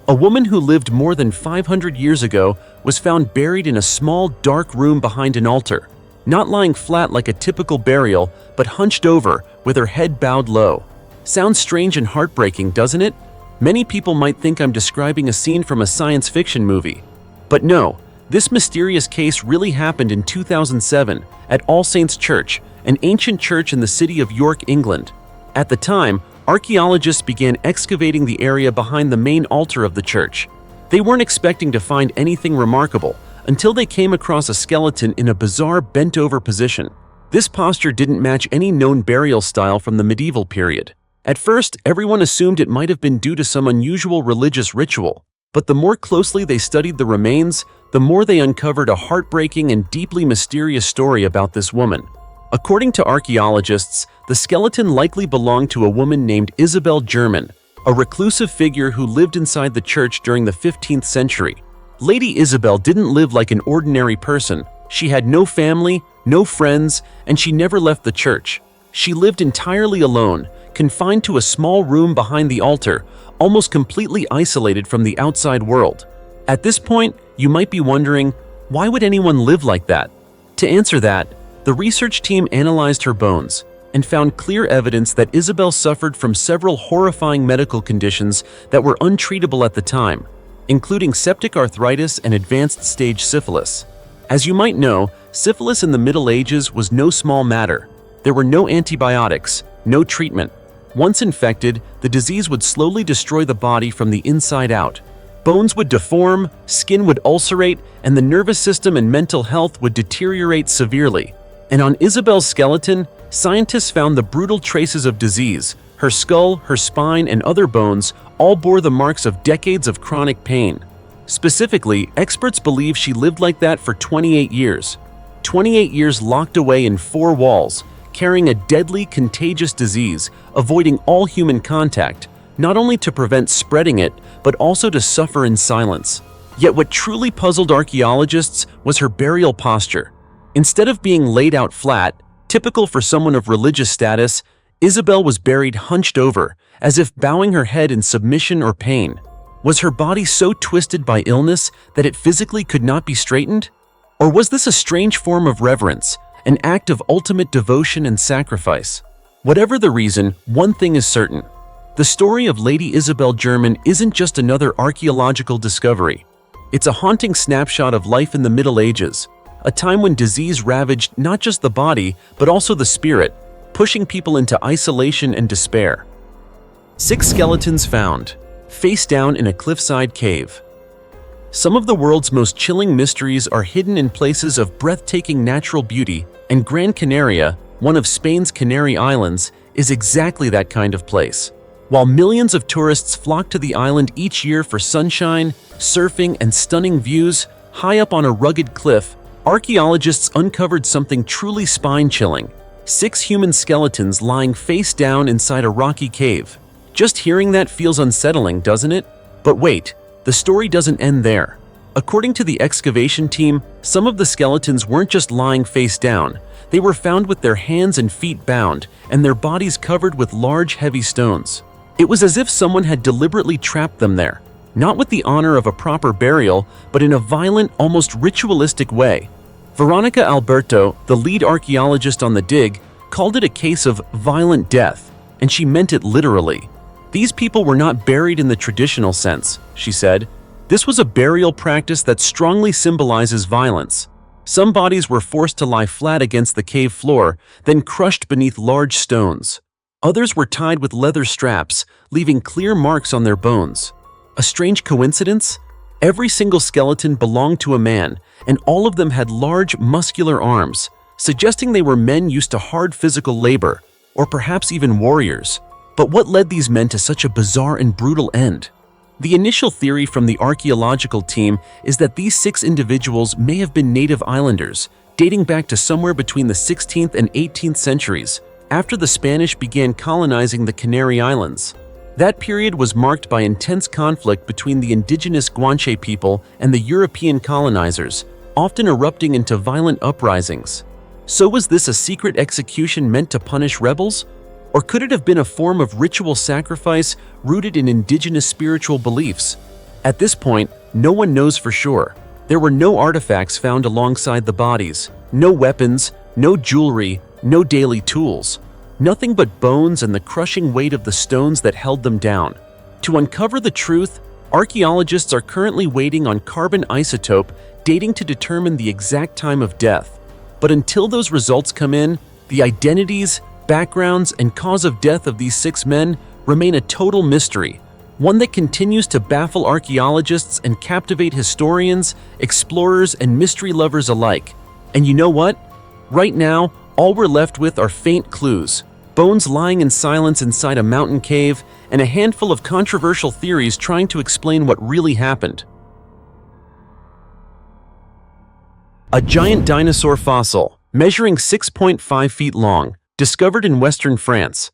A woman who lived more than 500 years ago was found buried in a small, dark room behind an altar, not lying flat like a typical burial, but hunched over, with her head bowed low. Sounds strange and heartbreaking, doesn't it? Many people might think I'm describing a scene from a science fiction movie. But no, this mysterious case really happened in 2007 at All Saints Church, an ancient church in the city of York, England. At the time, archaeologists began excavating the area behind the main altar of the church. They weren't expecting to find anything remarkable until they came across a skeleton in a bizarre bent-over position. This posture didn't match any known burial style from the medieval period. At first, everyone assumed it might have been due to some unusual religious ritual. But the more closely they studied the remains, the more they uncovered a heartbreaking and deeply mysterious story about this woman. According to archaeologists, the skeleton likely belonged to a woman named Isabel German, a reclusive figure who lived inside the church during the 15th century. Lady Isabel didn't live like an ordinary person. She had no family, no friends, and she never left the church. She lived entirely alone, confined to a small room behind the altar, almost completely isolated from the outside world. At this point, you might be wondering, why would anyone live like that? To answer that, the research team analyzed her bones and found clear evidence that Isabel suffered from several horrifying medical conditions that were untreatable at the time, including septic arthritis and advanced stage syphilis. As you might know, syphilis in the Middle Ages was no small matter. There were no antibiotics, no treatment. Once infected, the disease would slowly destroy the body from the inside out. Bones would deform, skin would ulcerate, and the nervous system and mental health would deteriorate severely. And on Isabel's skeleton, scientists found the brutal traces of disease. Her skull, her spine, and other bones all bore the marks of decades of chronic pain. Specifically, experts believe she lived like that for 28 years. 28 years locked away in 4 walls, carrying a deadly, contagious disease, avoiding all human contact, not only to prevent spreading it, but also to suffer in silence. Yet what truly puzzled archaeologists was her burial posture. Instead of being laid out flat, typical for someone of religious status, Isabel was buried hunched over, as if bowing her head in submission or pain. Was her body so twisted by illness that it physically could not be straightened? Or was this a strange form of reverence, an act of ultimate devotion and sacrifice? Whatever the reason, one thing is certain. The story of Lady Isabel German isn't just another archaeological discovery. It's a haunting snapshot of life in the Middle Ages, a time when disease ravaged not just the body, but also the spirit, pushing people into isolation and despair. 6 skeletons found, face down in a cliffside cave. Some of the world's most chilling mysteries are hidden in places of breathtaking natural beauty, and Gran Canaria, one of Spain's Canary Islands, is exactly that kind of place. While millions of tourists flock to the island each year for sunshine, surfing, and stunning views, high up on a rugged cliff, archaeologists uncovered something truly spine-chilling: 6 human skeletons lying face down inside a rocky cave. Just hearing that feels unsettling, doesn't it? But wait, the story doesn't end there. According to the excavation team, some of the skeletons weren't just lying face down. They were found with their hands and feet bound, and their bodies covered with large, heavy stones. It was as if someone had deliberately trapped them there, not with the honor of a proper burial, but in a violent, almost ritualistic way. Veronica Alberto, the lead archaeologist on the dig, called it a case of violent death, and she meant it literally. These people were not buried in the traditional sense, she said. This was a burial practice that strongly symbolizes violence. Some bodies were forced to lie flat against the cave floor, then crushed beneath large stones. Others were tied with leather straps, leaving clear marks on their bones. A strange coincidence? Every single skeleton belonged to a man, and all of them had large, muscular arms, suggesting they were men used to hard physical labor, or perhaps even warriors. But what led these men to such a bizarre and brutal end? The initial theory from the archaeological team is that these 6 individuals may have been native islanders, dating back to somewhere between the 16th and 18th centuries. after the Spanish began colonizing the Canary Islands. That period was marked by intense conflict between the indigenous Guanche people and the European colonizers, often erupting into violent uprisings. So was this a secret execution meant to punish rebels? Or could it have been a form of ritual sacrifice rooted in indigenous spiritual beliefs? At this point, no one knows for sure. There were no artifacts found alongside the bodies, no weapons, no jewelry, no daily tools. Nothing but bones and the crushing weight of the stones that held them down. To uncover the truth, archaeologists are currently waiting on carbon isotope dating to determine the exact time of death. But until those results come in, the identities, backgrounds, and cause of death of these 6 men remain a total mystery, one that continues to baffle archaeologists and captivate historians, explorers, and mystery lovers alike. And you know what? Right now, all we're left with are faint clues, bones lying in silence inside a mountain cave, and a handful of controversial theories trying to explain what really happened. A giant dinosaur fossil, measuring 6.5 feet long, discovered in western France.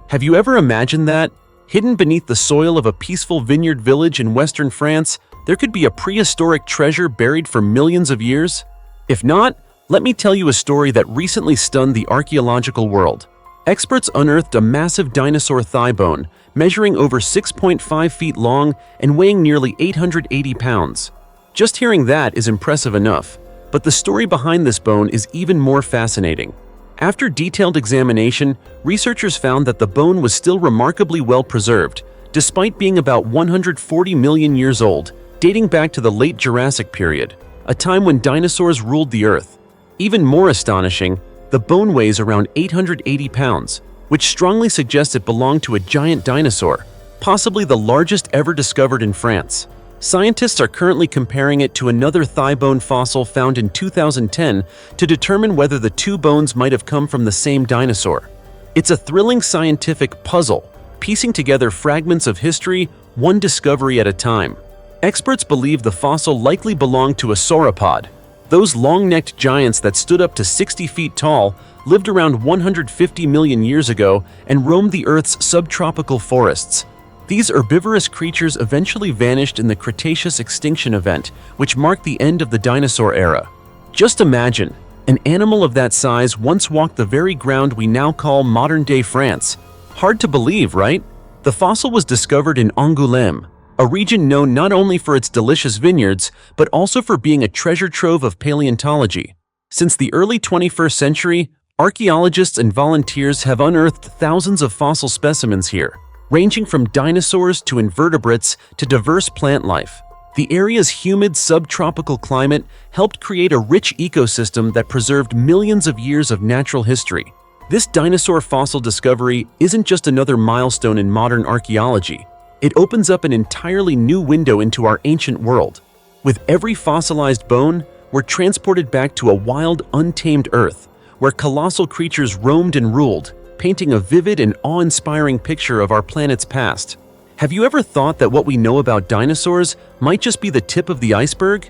Have you ever imagined that? Hidden beneath the soil of a peaceful vineyard village in western France, there could be a prehistoric treasure buried for millions of years? If not, let me tell you a story that recently stunned the archaeological world. Experts unearthed a massive dinosaur thigh bone, measuring over 6.5 feet long and weighing nearly 880 pounds. Just hearing that is impressive enough, but the story behind this bone is even more fascinating. After detailed examination, researchers found that the bone was still remarkably well preserved, despite being about 140 million years old, dating back to the late Jurassic period, a time when dinosaurs ruled the Earth. Even more astonishing, the bone weighs around 880 pounds, which strongly suggests it belonged to a giant dinosaur, possibly the largest ever discovered in France. Scientists are currently comparing it to another thigh bone fossil found in 2010 to determine whether the 2 bones might have come from the same dinosaur. It's a thrilling scientific puzzle, piecing together fragments of history, one discovery at a time. Experts believe the fossil likely belonged to a sauropod. Those long-necked giants that stood up to 60 feet tall, lived around 150 million years ago, and roamed the Earth's subtropical forests. These herbivorous creatures eventually vanished in the Cretaceous extinction event, which marked the end of the dinosaur era. Just imagine, an animal of that size once walked the very ground we now call modern-day France. Hard to believe, right? The fossil was discovered in Angoulême, a region known not only for its delicious vineyards, but also for being a treasure trove of paleontology. Since the early 21st century, archaeologists and volunteers have unearthed thousands of fossil specimens here, ranging from dinosaurs to invertebrates to diverse plant life. The area's humid subtropical climate helped create a rich ecosystem that preserved millions of years of natural history. This dinosaur fossil discovery isn't just another milestone in modern archaeology. It opens up an entirely new window into our ancient world. With every fossilized bone, we're transported back to a wild, untamed Earth, where colossal creatures roamed and ruled, painting a vivid and awe-inspiring picture of our planet's past. Have you ever thought that what we know about dinosaurs might just be the tip of the iceberg?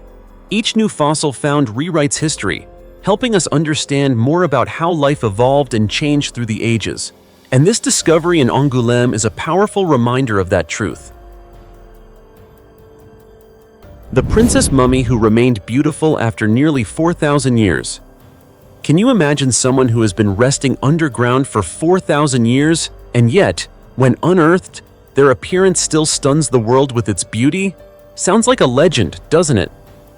Each new fossil found rewrites history, helping us understand more about how life evolved and changed through the ages. And this discovery in Angoulême is a powerful reminder of that truth. The princess mummy who remained beautiful after nearly 4,000 years. Can you imagine someone who has been resting underground for 4,000 years, and yet, when unearthed, their appearance still stuns the world with its beauty? Sounds like a legend, doesn't it?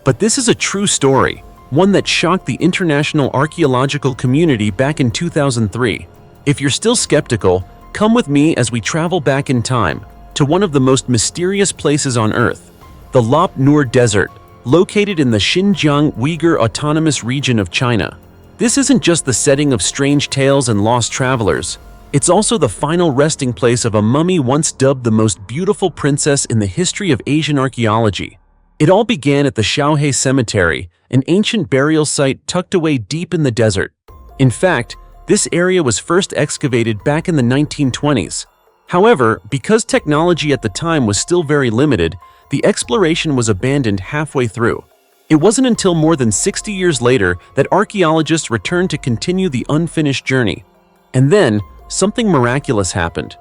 But this is a true story, one that shocked the international archaeological community back in 2003. If you're still skeptical, come with me as we travel back in time to one of the most mysterious places on Earth, the Lop Nur Desert, located in the Xinjiang Uyghur Autonomous Region of China. This isn't just the setting of strange tales and lost travelers. It's also the final resting place of a mummy once dubbed the most beautiful princess in the history of Asian archaeology. It all began at the Shaohe Cemetery, an ancient burial site tucked away deep in the desert. In fact, this area was first excavated back in the 1920s. However, because technology at the time was still very limited, the exploration was abandoned halfway through. It wasn't until more than 60 years later that archaeologists returned to continue the unfinished journey. And then, something miraculous happened.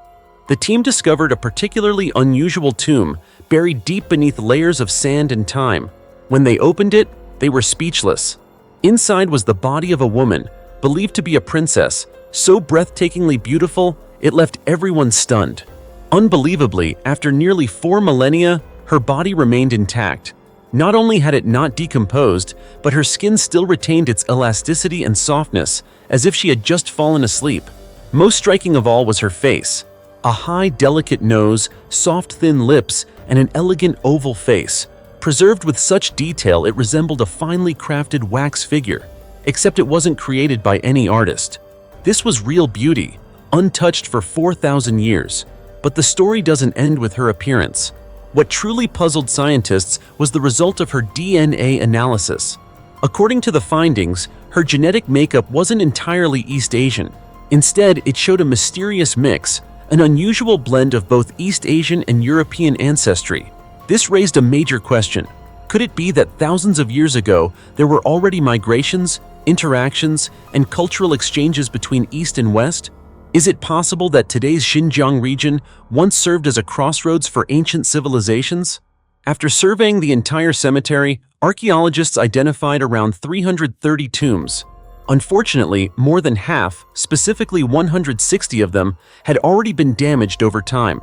The team discovered a particularly unusual tomb buried deep beneath layers of sand and time. When they opened it, they were speechless. Inside was the body of a woman, believed to be a princess, so breathtakingly beautiful it left everyone stunned. Unbelievably, after nearly 4 millennia, her body remained intact. Not only had it not decomposed, but her skin still retained its elasticity and softness, as if she had just fallen asleep. Most striking of all was her face. A high, delicate nose, soft, thin lips, and an elegant oval face. Preserved with such detail it resembled a finely crafted wax figure, except it wasn't created by any artist. This was real beauty, untouched for 4,000 years. But the story doesn't end with her appearance. What truly puzzled scientists was the result of her DNA analysis. According to the findings, her genetic makeup wasn't entirely East Asian. Instead, it showed a mysterious mix, an unusual blend of both East Asian and European ancestry. This raised a major question. Could it be that thousands of years ago, there were already migrations, interactions, and cultural exchanges between East and West? Is it possible that today's Xinjiang region once served as a crossroads for ancient civilizations? After surveying the entire cemetery, archaeologists identified around 330 tombs. Unfortunately, more than half, specifically 160 of them, had already been damaged over time.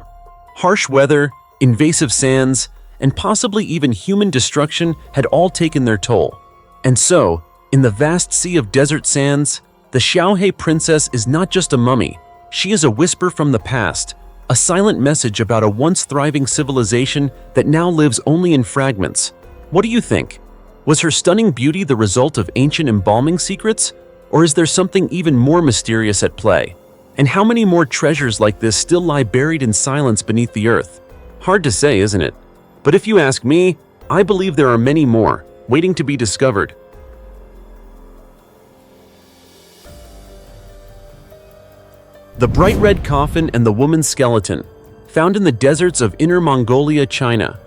Harsh weather, invasive sands, and possibly even human destruction had all taken their toll. And so, in the vast sea of desert sands, the Xiaohe princess is not just a mummy, she is a whisper from the past, a silent message about a once thriving civilization that now lives only in fragments. What do you think? Was her stunning beauty the result of ancient embalming secrets? Or is there something even more mysterious at play? And how many more treasures like this still lie buried in silence beneath the earth? Hard to say, isn't it? But if you ask me, I believe there are many more, waiting to be discovered. The bright red coffin and the woman's skeleton, found in the deserts of Inner Mongolia, China.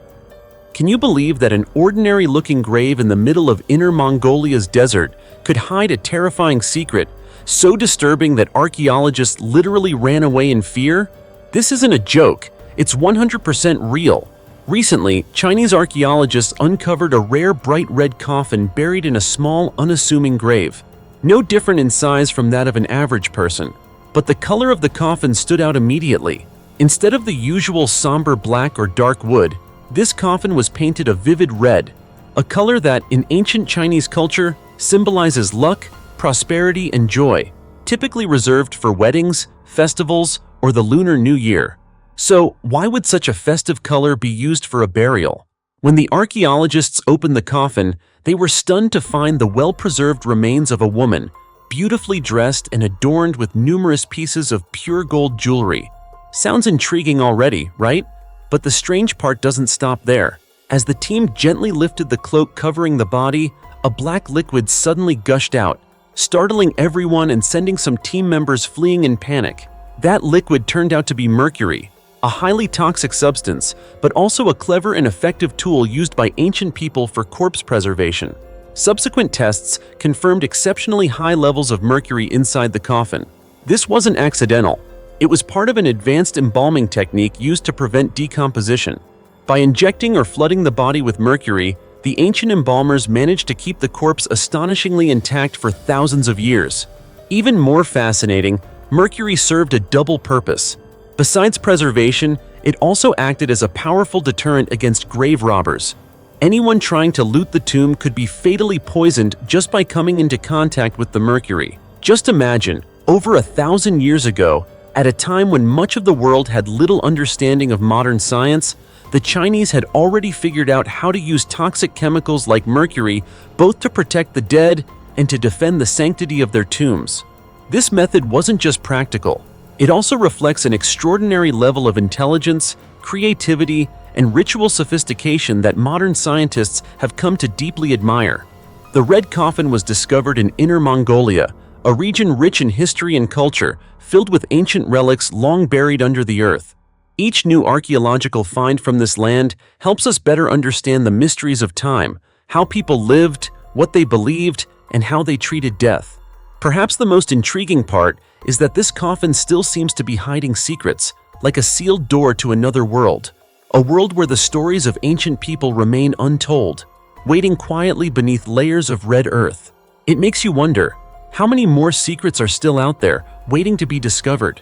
Can you believe that an ordinary-looking grave in the middle of Inner Mongolia's desert could hide a terrifying secret, so disturbing that archaeologists literally ran away in fear? This isn't a joke, it's 100% real. Recently, Chinese archaeologists uncovered a rare bright red coffin buried in a small, unassuming grave. No different in size from that of an average person. But the color of the coffin stood out immediately. Instead of the usual somber black or dark wood, this coffin was painted a vivid red, a color that, in ancient Chinese culture, symbolizes luck, prosperity, and joy, typically reserved for weddings, festivals, or the Lunar New Year. So, why would such a festive color be used for a burial? When the archaeologists opened the coffin, they were stunned to find the well-preserved remains of a woman, beautifully dressed and adorned with numerous pieces of pure gold jewelry. Sounds intriguing already, right? But the strange part doesn't stop there. As the team gently lifted the cloak covering the body, a black liquid suddenly gushed out, startling everyone and sending some team members fleeing in panic. That liquid turned out to be mercury, a highly toxic substance, but also a clever and effective tool used by ancient people for corpse preservation. Subsequent tests confirmed exceptionally high levels of mercury inside the coffin. This wasn't accidental. It was part of an advanced embalming technique used to prevent decomposition. By injecting or flooding the body with mercury, the ancient embalmers managed to keep the corpse astonishingly intact for thousands of years. Even more fascinating, mercury served a double purpose. Besides preservation, it also acted as a powerful deterrent against grave robbers. Anyone trying to loot the tomb could be fatally poisoned just by coming into contact with the mercury. Just imagine, over 1,000 years ago, at a time when much of the world had little understanding of modern science, the Chinese had already figured out how to use toxic chemicals like mercury both to protect the dead and to defend the sanctity of their tombs. This method wasn't just practical. It also reflects an extraordinary level of intelligence, creativity, and ritual sophistication that modern scientists have come to deeply admire. The red coffin was discovered in Inner Mongolia, a region rich in history and culture, filled with ancient relics long buried under the earth. Each new archaeological find from this land helps us better understand the mysteries of time, how people lived, what they believed, and how they treated death. Perhaps the most intriguing part is that this coffin still seems to be hiding secrets, like a sealed door to another world, a world where the stories of ancient people remain untold, waiting quietly beneath layers of red earth. It makes you wonder, how many more secrets are still out there, waiting to be discovered?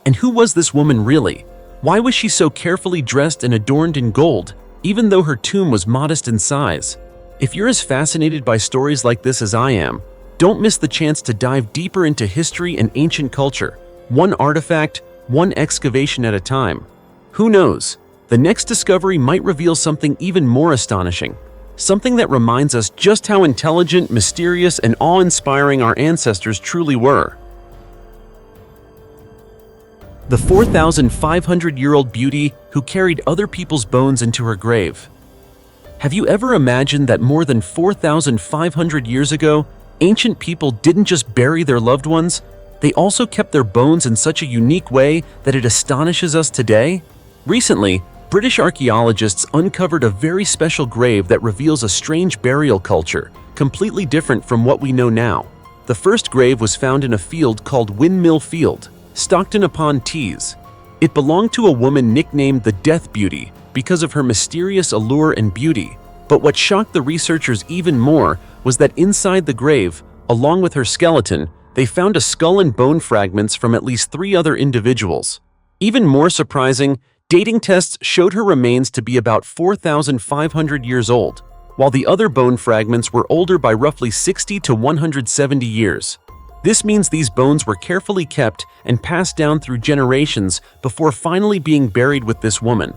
And who was this woman really? Why was she so carefully dressed and adorned in gold, even though her tomb was modest in size? If you're as fascinated by stories like this as I am, don't miss the chance to dive deeper into history and ancient culture, one artifact, one excavation at a time. Who knows? The next discovery might reveal something even more astonishing, something that reminds us just how intelligent, mysterious, and awe-inspiring our ancestors truly were. The 4,500-year-old beauty who carried other people's bones into her grave. Have you ever imagined that more than 4,500 years ago, ancient people didn't just bury their loved ones, they also kept their bones in such a unique way that it astonishes us today? Recently, British archaeologists uncovered a very special grave that reveals a strange burial culture, completely different from what we know now. The first grave was found in a field called Windmill Field, Stockton-upon-Tees. It belonged to a woman nicknamed the Death Beauty because of her mysterious allure and beauty. But what shocked the researchers even more was that inside the grave, along with her skeleton, they found a skull and bone fragments from at least 3 other individuals. Even more surprising, dating tests showed her remains to be about 4,500 years old, while the other bone fragments were older by roughly 60 to 170 years. This means these bones were carefully kept and passed down through generations before finally being buried with this woman.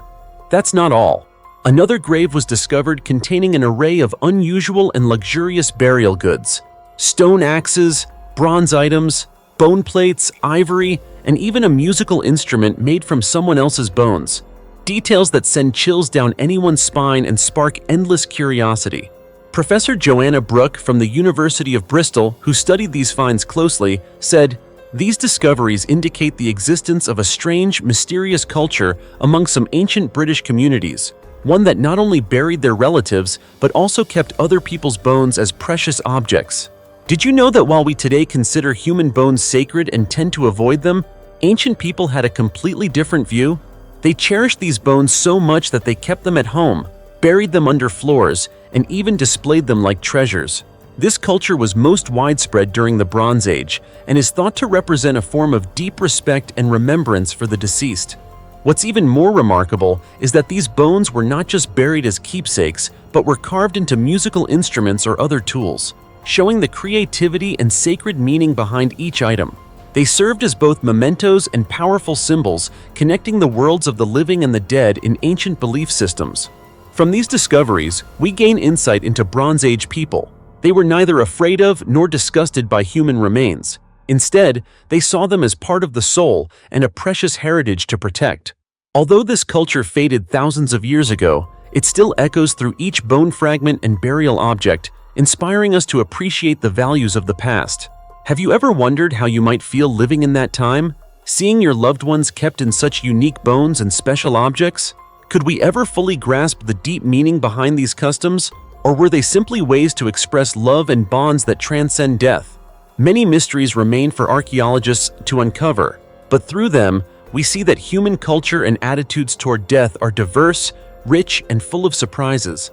That's not all. Another grave was discovered containing an array of unusual and luxurious burial goods: stone axes, bronze items, bone plates, ivory, and even a musical instrument made from someone else's bones. Details that send chills down anyone's spine and spark endless curiosity. Professor Joanna Brooke from the University of Bristol, who studied these finds closely, said, "These discoveries indicate the existence of a strange, mysterious culture among some ancient British communities, one that not only buried their relatives, but also kept other people's bones as precious objects." Did you know that while we today consider human bones sacred and tend to avoid them, ancient people had a completely different view? They cherished these bones so much that they kept them at home, buried them under floors, and even displayed them like treasures. This culture was most widespread during the Bronze Age and is thought to represent a form of deep respect and remembrance for the deceased. What's even more remarkable is that these bones were not just buried as keepsakes, but were carved into musical instruments or other tools, showing the creativity and sacred meaning behind each item. They served as both mementos and powerful symbols, connecting the worlds of the living and the dead in ancient belief systems. From these discoveries, we gain insight into Bronze Age people. They were neither afraid of nor disgusted by human remains. Instead, they saw them as part of the soul and a precious heritage to protect. Although this culture faded thousands of years ago, it still echoes through each bone fragment and burial object, inspiring us to appreciate the values of the past. Have you ever wondered how you might feel living in that time, seeing your loved ones kept in such unique bones and special objects? Could we ever fully grasp the deep meaning behind these customs, or were they simply ways to express love and bonds that transcend death? Many mysteries remain for archaeologists to uncover, but through them, we see that human culture and attitudes toward death are diverse, rich, and full of surprises.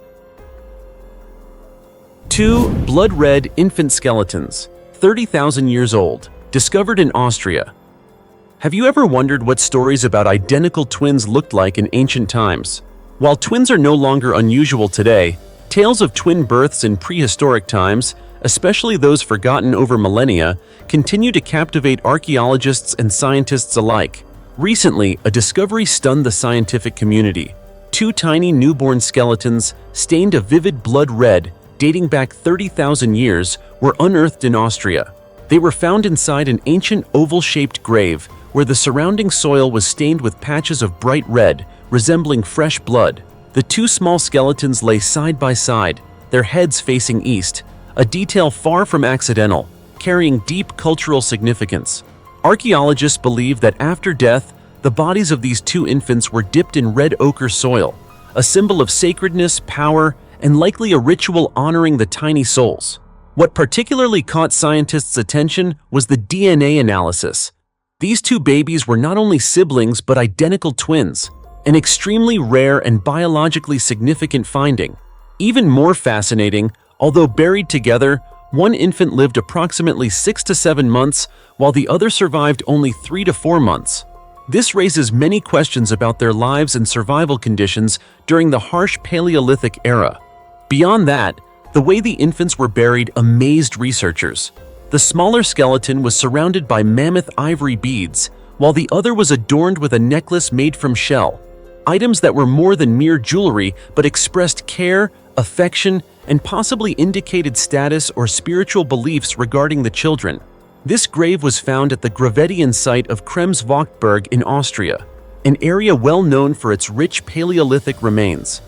2. Blood-red infant skeletons, 30,000 years old, discovered in Austria. Have you ever wondered what stories about identical twins looked like in ancient times? While twins are no longer unusual today, tales of twin births in prehistoric times, especially those forgotten over millennia, continue to captivate archaeologists and scientists alike. Recently, a discovery stunned the scientific community. 2 tiny newborn skeletons, stained a vivid blood red, dating back 30,000 years, were unearthed in Austria. They were found inside an ancient oval-shaped grave, where the surrounding soil was stained with patches of bright red, resembling fresh blood. The 2 small skeletons lay side by side, their heads facing east, a detail far from accidental, carrying deep cultural significance. Archaeologists believe that after death, the bodies of these 2 infants were dipped in red ochre soil, a symbol of sacredness, power, and likely a ritual honoring the tiny souls. What particularly caught scientists' attention was the DNA analysis. These two babies were not only siblings but identical twins, an extremely rare and biologically significant finding. Even more fascinating, although buried together, one infant lived approximately 6 to 7 months, while the other survived only 3 to 4 months. This raises many questions about their lives and survival conditions during the harsh Paleolithic era. Beyond that, the way the infants were buried amazed researchers. The smaller skeleton was surrounded by mammoth ivory beads, while the other was adorned with a necklace made from shell. Items that were more than mere jewelry but expressed care, affection, and possibly indicated status or spiritual beliefs regarding the children. This grave was found at the Gravettian site of Kremsvochtberg in Austria, an area well known for its rich Paleolithic remains.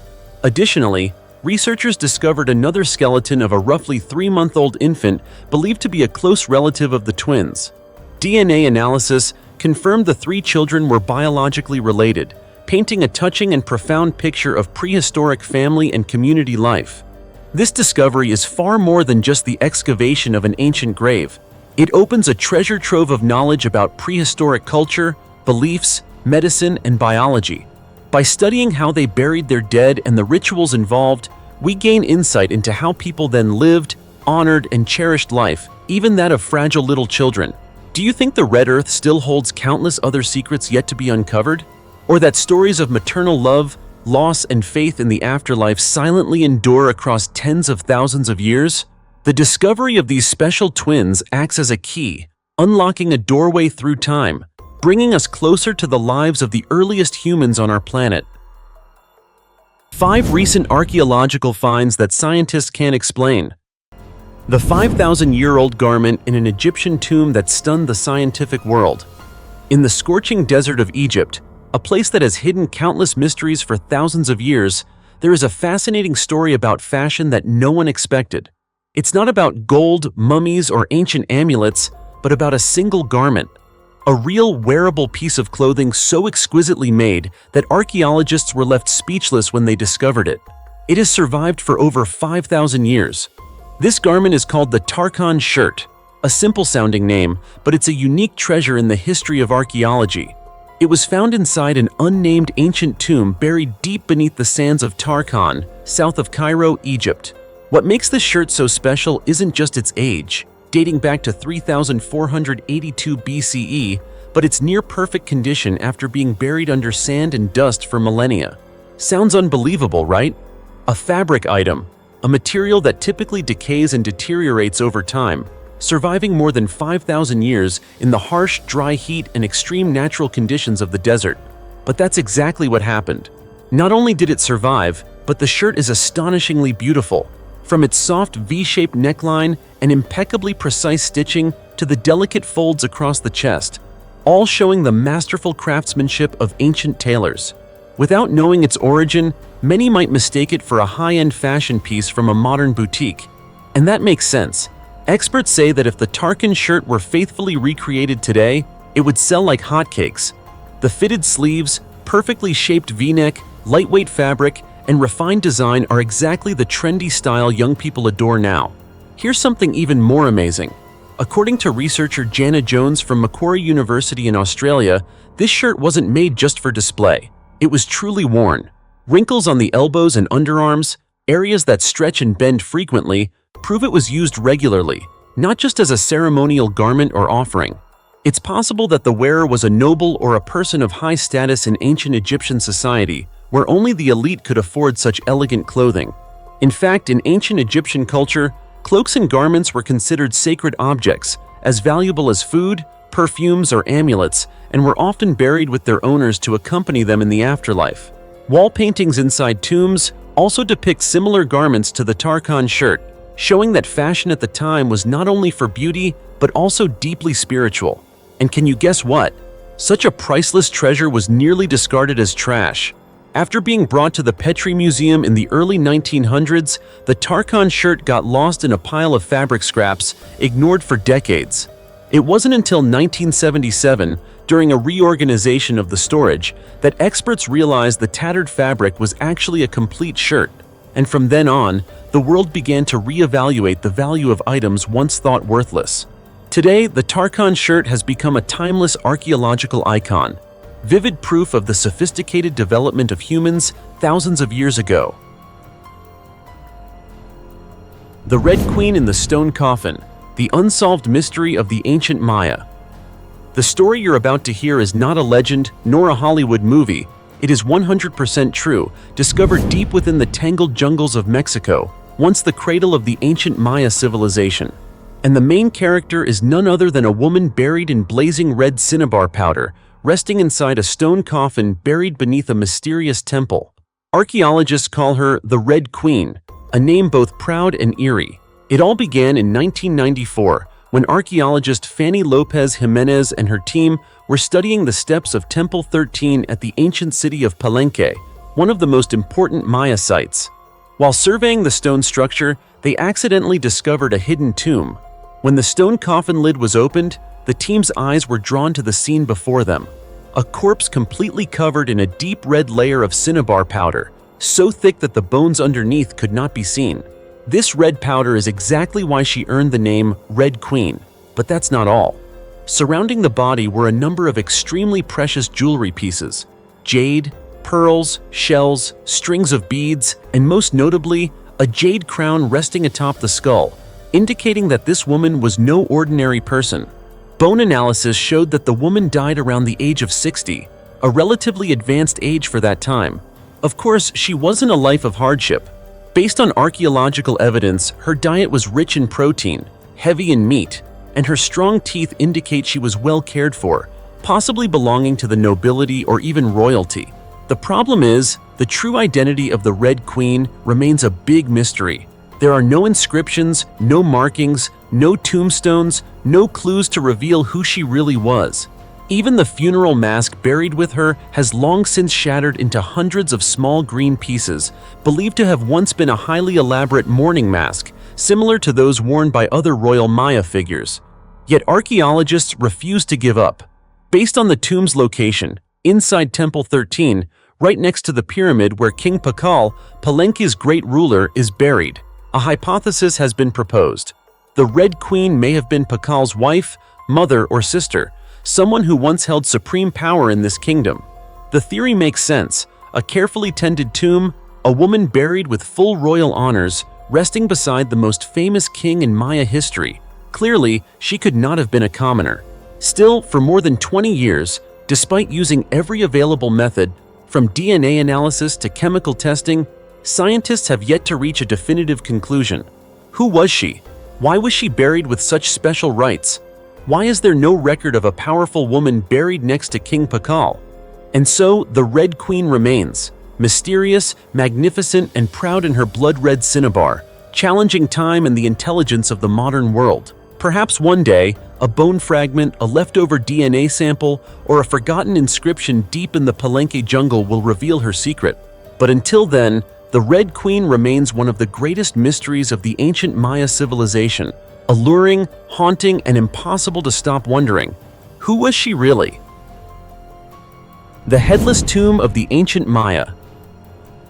Additionally, researchers discovered another skeleton of a roughly 3-month-old infant believed to be a close relative of the twins. DNA analysis confirmed the 3 children were biologically related, painting a touching and profound picture of prehistoric family and community life. This discovery is far more than just the excavation of an ancient grave. It opens a treasure trove of knowledge about prehistoric culture, beliefs, medicine, and biology. By studying how they buried their dead and the rituals involved, we gain insight into how people then lived, honored, and cherished life, even that of fragile little children. Do you think the Red Earth still holds countless other secrets yet to be uncovered? Or that stories of maternal love, loss, and faith in the afterlife silently endure across tens of thousands of years? The discovery of these special twins acts as a key, unlocking a doorway through time, bringing us closer to the lives of the earliest humans on our planet. 5 recent archaeological finds that scientists can't explain. The 5,000-year-old garment in an Egyptian tomb that stunned the scientific world. In the scorching desert of Egypt, a place that has hidden countless mysteries for thousands of years, there is a fascinating story about fashion that no one expected. It's not about gold, mummies, or ancient amulets, but about a single garment. A real wearable piece of clothing so exquisitely made that archaeologists were left speechless when they discovered it. It has survived for over 5,000 years. This garment is called the Tarkhan shirt, a simple-sounding name, but it's a unique treasure in the history of archaeology. It was found inside an unnamed ancient tomb buried deep beneath the sands of Tarkhan, south of Cairo, Egypt. What makes this shirt so special isn't just its age, dating back to 3,482 BCE, but its near-perfect condition after being buried under sand and dust for millennia. Sounds unbelievable, right? A fabric item, a material that typically decays and deteriorates over time, surviving more than 5,000 years in the harsh, dry heat and extreme natural conditions of the desert. But that's exactly what happened. Not only did it survive, but the shirt is astonishingly beautiful. From its soft V-shaped neckline and impeccably precise stitching to the delicate folds across the chest, all showing the masterful craftsmanship of ancient tailors. Without knowing its origin, many might mistake it for a high-end fashion piece from a modern boutique. And that makes sense. Experts say that if the Tarkhan shirt were faithfully recreated today, it would sell like hotcakes. The fitted sleeves, perfectly shaped V-neck, lightweight fabric, and refined design are exactly the trendy style young people adore now. Here's something even more amazing. According to researcher Jana Jones from Macquarie University in Australia, this shirt wasn't made just for display. It was truly worn. Wrinkles on the elbows and underarms, areas that stretch and bend frequently, prove it was used regularly, not just as a ceremonial garment or offering. It's possible that the wearer was a noble or a person of high status in ancient Egyptian society, where only the elite could afford such elegant clothing. In fact, in ancient Egyptian culture, cloaks and garments were considered sacred objects, as valuable as food, perfumes, or amulets, and were often buried with their owners to accompany them in the afterlife. Wall paintings inside tombs also depict similar garments to the Tarkhan shirt, showing that fashion at the time was not only for beauty, but also deeply spiritual. And can you guess what? Such a priceless treasure was nearly discarded as trash. After being brought to the Petrie Museum in the early 1900s, the Tarkhan shirt got lost in a pile of fabric scraps, ignored for decades. It wasn't until 1977, during a reorganization of the storage, that experts realized the tattered fabric was actually a complete shirt. And from then on, the world began to reevaluate the value of items once thought worthless. Today, the Tarkhan shirt has become a timeless archaeological icon, vivid proof of the sophisticated development of humans thousands of years ago. The Red Queen in the Stone Coffin, the unsolved mystery of the ancient Maya. The story you're about to hear is not a legend nor a Hollywood movie. It is 100% true, discovered deep within the tangled jungles of Mexico, once the cradle of the ancient Maya civilization. And the main character is none other than a woman buried in blazing red cinnabar powder, resting inside a stone coffin buried beneath a mysterious temple. Archaeologists call her the Red Queen, a name both proud and eerie. It all began in 1994, when archaeologist Fanny Lopez Jimenez and her team were studying the steps of Temple 13 at the ancient city of Palenque, one of the most important Maya sites. While surveying the stone structure, they accidentally discovered a hidden tomb. When the stone coffin lid was opened, the team's eyes were drawn to the scene before them. A corpse completely covered in a deep red layer of cinnabar powder, so thick that the bones underneath could not be seen. This red powder is exactly why she earned the name Red Queen. But that's not all. Surrounding the body were a number of extremely precious jewelry pieces: jade, pearls, shells, strings of beads, and most notably, a jade crown resting atop the skull, indicating that this woman was no ordinary person. Bone analysis showed that the woman died around the age of 60, a relatively advanced age for that time. Of course, she wasn't a life of hardship. Based on archaeological evidence, her diet was rich in protein, heavy in meat, and her strong teeth indicate she was well cared for, possibly belonging to the nobility or even royalty. The problem is, the true identity of the Red Queen remains a big mystery. There are no inscriptions, no markings, no tombstones, no clues to reveal who she really was. Even the funeral mask buried with her has long since shattered into hundreds of small green pieces, believed to have once been a highly elaborate mourning mask, similar to those worn by other royal Maya figures. Yet archaeologists refuse to give up. Based on the tomb's location, inside Temple 13, right next to the pyramid where King Pakal, Palenque's great ruler, is buried, a hypothesis has been proposed. The Red Queen may have been Pakal's wife, mother, or sister, someone who once held supreme power in this kingdom. The theory makes sense: a carefully tended tomb, a woman buried with full royal honors, resting beside the most famous king in Maya history. Clearly, she could not have been a commoner. Still, for more than 20 years, despite using every available method, from DNA analysis to chemical testing, scientists have yet to reach a definitive conclusion. Who was she? Why was she buried with such special rites? Why is there no record of a powerful woman buried next to King Pakal? And so, the Red Queen remains, mysterious, magnificent, and proud in her blood-red cinnabar, challenging time and the intelligence of the modern world. Perhaps one day, a bone fragment, a leftover DNA sample, or a forgotten inscription deep in the Palenque jungle will reveal her secret. But until then, the Red Queen remains one of the greatest mysteries of the ancient Maya civilization, alluring, haunting, and impossible to stop wondering. Who was she really? The Headless Tomb of the Ancient Maya.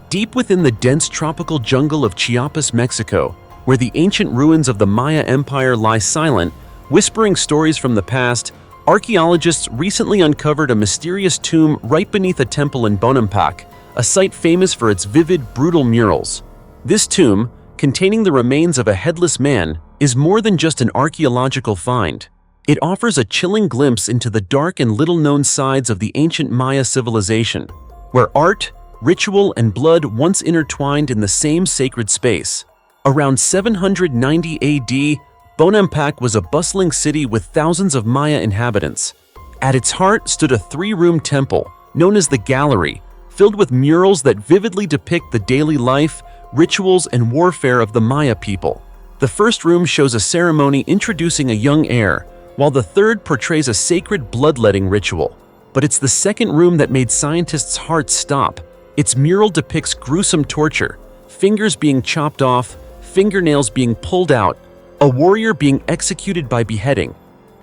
Deep within the dense tropical jungle of Chiapas, Mexico, where the ancient ruins of the Maya Empire lie silent, whispering stories from the past, archaeologists recently uncovered a mysterious tomb right beneath a temple in Bonampak, a site famous for its vivid, brutal murals. This tomb, containing the remains of a headless man, is more than just an archaeological find. It offers a chilling glimpse into the dark and little-known sides of the ancient Maya civilization, where art, ritual, and blood once intertwined in the same sacred space. Around 790 AD, Bonampak was a bustling city with thousands of Maya inhabitants. At its heart stood a three-room temple, known as the Gallery, filled with murals that vividly depict the daily life, rituals, and warfare of the Maya people. The first room shows a ceremony introducing a young heir, while the third portrays a sacred bloodletting ritual. But it's the second room that made scientists' hearts stop. Its mural depicts gruesome torture, fingers being chopped off, fingernails being pulled out, a warrior being executed by beheading.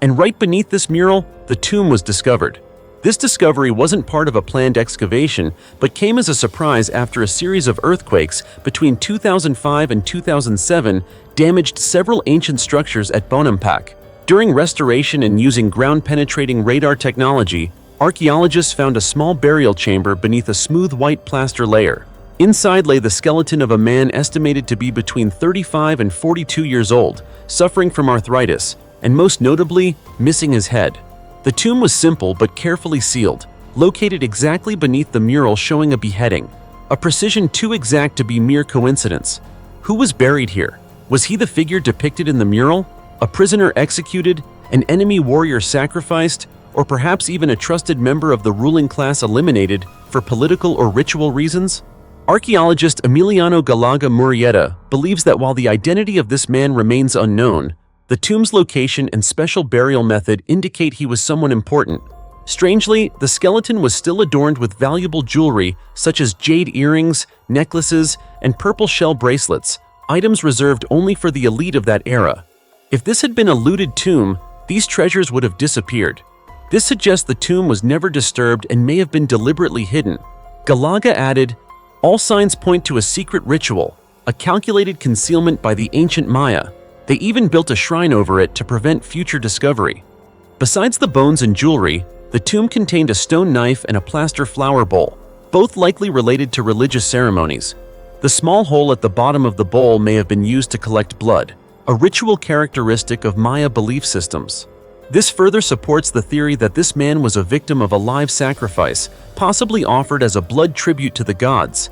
And right beneath this mural, the tomb was discovered. This discovery wasn't part of a planned excavation, but came as a surprise after a series of earthquakes between 2005 and 2007 damaged several ancient structures at Bonampak. During restoration and using ground-penetrating radar technology, archaeologists found a small burial chamber beneath a smooth white plaster layer. Inside lay the skeleton of a man estimated to be between 35 and 42 years old, suffering from arthritis, and most notably, missing his head. The tomb was simple but carefully sealed, located exactly beneath the mural showing a beheading, a precision too exact to be mere coincidence. Who was buried here? Was he the figure depicted in the mural? A prisoner executed, an enemy warrior sacrificed, or perhaps even a trusted member of the ruling class eliminated for political or ritual reasons? Archaeologist Emiliano Galaga Murrieta believes that while the identity of this man remains unknown, the tomb's location and special burial method indicate he was someone important. Strangely, the skeleton was still adorned with valuable jewelry such as jade earrings, necklaces, and purple shell bracelets, items reserved only for the elite of that era. If this had been a looted tomb, these treasures would have disappeared. This suggests the tomb was never disturbed and may have been deliberately hidden. Galaga added, "All signs point to a secret ritual, a calculated concealment by the ancient Maya. They even built a shrine over it to prevent future discovery." Besides the bones and jewelry, the tomb contained a stone knife and a plaster flower bowl, both likely related to religious ceremonies. The small hole at the bottom of the bowl may have been used to collect blood, a ritual characteristic of Maya belief systems. This further supports the theory that this man was a victim of a live sacrifice, possibly offered as a blood tribute to the gods.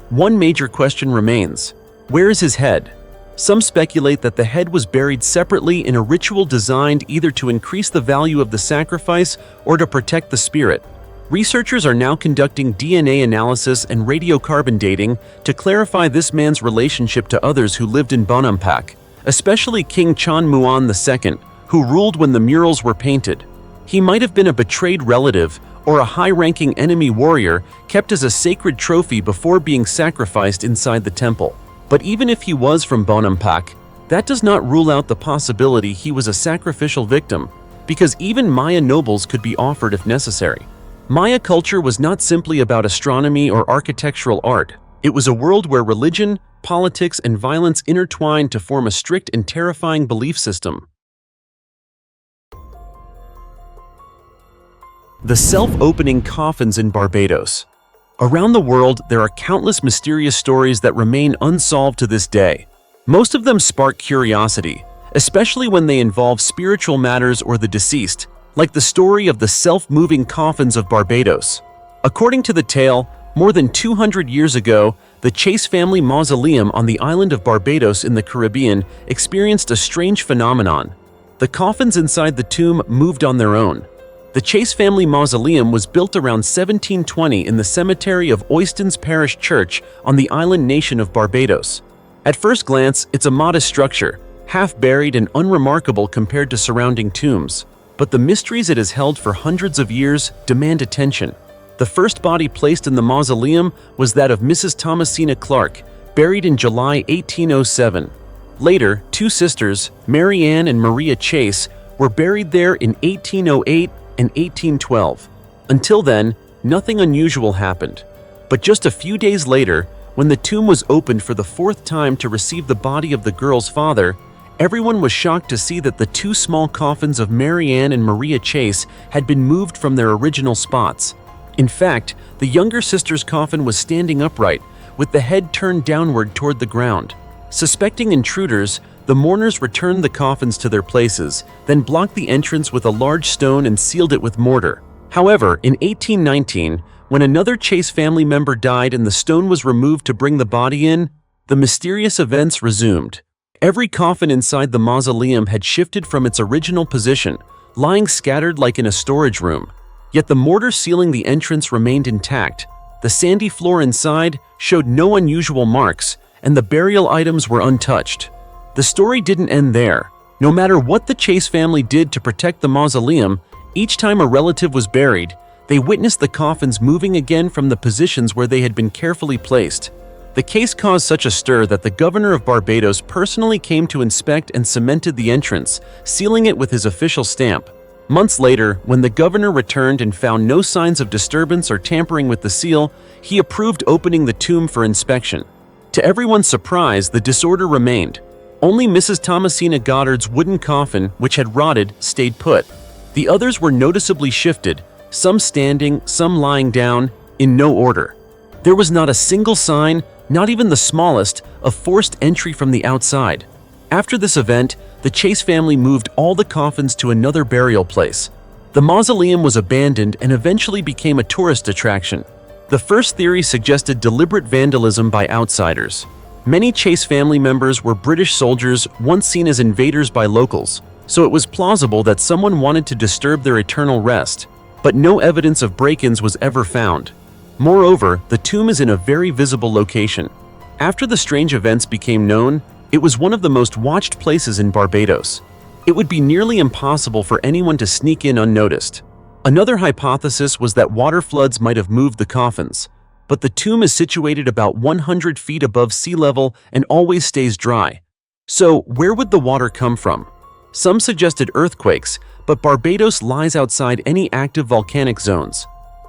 One major question remains: where is his head? Some speculate that the head was buried separately in a ritual designed either to increase the value of the sacrifice or to protect the spirit. Researchers are now conducting DNA analysis and radiocarbon dating to clarify this man's relationship to others who lived in Bonampak, especially King Chan Muan II, who ruled when the murals were painted. He might have been a betrayed relative or a high-ranking enemy warrior kept as a sacred trophy before being sacrificed inside the temple. But even if he was from Bonampak, that does not rule out the possibility he was a sacrificial victim, because even Maya nobles could be offered if necessary. Maya culture was not simply about astronomy or architectural art. It was a world where religion, politics, and violence intertwined to form a strict and terrifying belief system. The self-opening coffins in Barbados. Around the world, there are countless mysterious stories that remain unsolved to this day. Most of them spark curiosity, especially when they involve spiritual matters or the deceased, like the story of the self-moving coffins of Barbados. According to the tale, more than 200 years ago, the Chase family mausoleum on the island of Barbados in the Caribbean experienced a strange phenomenon. The coffins inside the tomb moved on their own. The Chase family mausoleum was built around 1720 in the cemetery of Oistins Parish Church on the island nation of Barbados. At first glance, it's a modest structure, half-buried and unremarkable compared to surrounding tombs. But the mysteries it has held for hundreds of years demand attention. The first body placed in the mausoleum was that of Mrs. Thomasina Clark, buried in July 1807. Later, two sisters, Mary Ann and Maria Chase, were buried there in 1808 and 1812. Until then, nothing unusual happened. But just a few days later, when the tomb was opened for the fourth time to receive the body of the girl's father, everyone was shocked to see that the two small coffins of Mary Ann and Maria Chase had been moved from their original spots. In fact, the younger sister's coffin was standing upright, with the head turned downward toward the ground. Suspecting intruders, the mourners returned the coffins to their places, then blocked the entrance with a large stone and sealed it with mortar. However, in 1819, when another Chase family member died and the stone was removed to bring the body in, the mysterious events resumed. Every coffin inside the mausoleum had shifted from its original position, lying scattered like in a storage room. Yet the mortar sealing the entrance remained intact. The sandy floor inside showed no unusual marks, and the burial items were untouched. The story didn't end there. No matter what the Chase family did to protect the mausoleum, each time a relative was buried, they witnessed the coffins moving again from the positions where they had been carefully placed. The case caused such a stir that the governor of Barbados personally came to inspect and cemented the entrance, sealing it with his official stamp. Months later, when the governor returned and found no signs of disturbance or tampering with the seal, he approved opening the tomb for inspection. To everyone's surprise, the disorder remained. Only Mrs. Thomasina Goddard's wooden coffin, which had rotted, stayed put. The others were noticeably shifted, some standing, some lying down, in no order. There was not a single sign, not even the smallest, of forced entry from the outside. After this event, the Chase family moved all the coffins to another burial place. The mausoleum was abandoned and eventually became a tourist attraction. The first theory suggested deliberate vandalism by outsiders. Many Chase family members were British soldiers once seen as invaders by locals, so it was plausible that someone wanted to disturb their eternal rest. But no evidence of break-ins was ever found. Moreover, the tomb is in a very visible location. After the strange events became known, it was one of the most watched places in Barbados. It would be nearly impossible for anyone to sneak in unnoticed. Another hypothesis was that water floods might have moved the coffins, but the tomb is situated about 100 feet above sea level and always stays dry. So, where would the water come from? Some suggested earthquakes, but Barbados lies outside any active volcanic zones.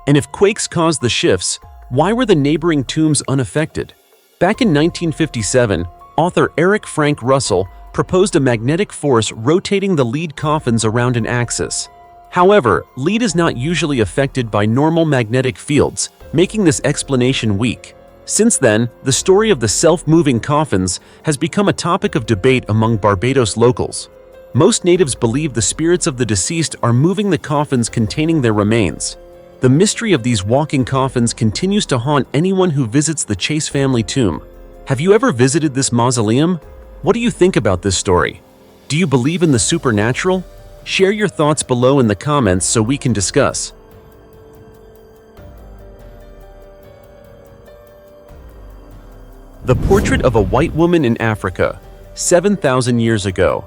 And if quakes caused the shifts, why were the neighboring tombs unaffected? Back in 1957, author Eric Frank Russell proposed a magnetic force rotating the lead coffins around an axis. However, lead is not usually affected by normal magnetic fields, making this explanation weak. Since then, the story of the self-moving coffins has become a topic of debate among Barbados locals. Most natives believe the spirits of the deceased are moving the coffins containing their remains. The mystery of these walking coffins continues to haunt anyone who visits the Chase family tomb. Have you ever visited this mausoleum? What do you think about this story? Do you believe in the supernatural? Share your thoughts below in the comments so we can discuss. The portrait of a white woman in Africa, 7,000 years ago.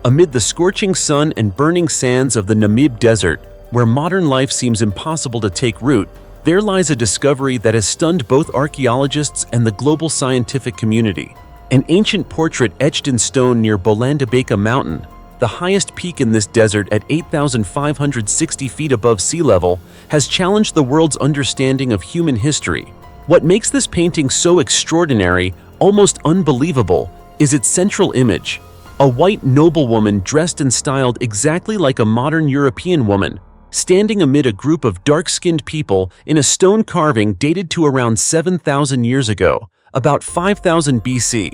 Amid the scorching sun and burning sands of the Namib desert, where modern life seems impossible to take root, there lies a discovery that has stunned both archaeologists and the global scientific community. An ancient portrait etched in stone near Bolandabeka Mountain, the highest peak in this desert at 8,560 feet above sea level, has challenged the world's understanding of human history. What makes this painting so extraordinary, almost unbelievable, is its central image. A white noblewoman dressed and styled exactly like a modern European woman, standing amid a group of dark-skinned people in a stone carving dated to around 7,000 years ago, about 5,000 BC.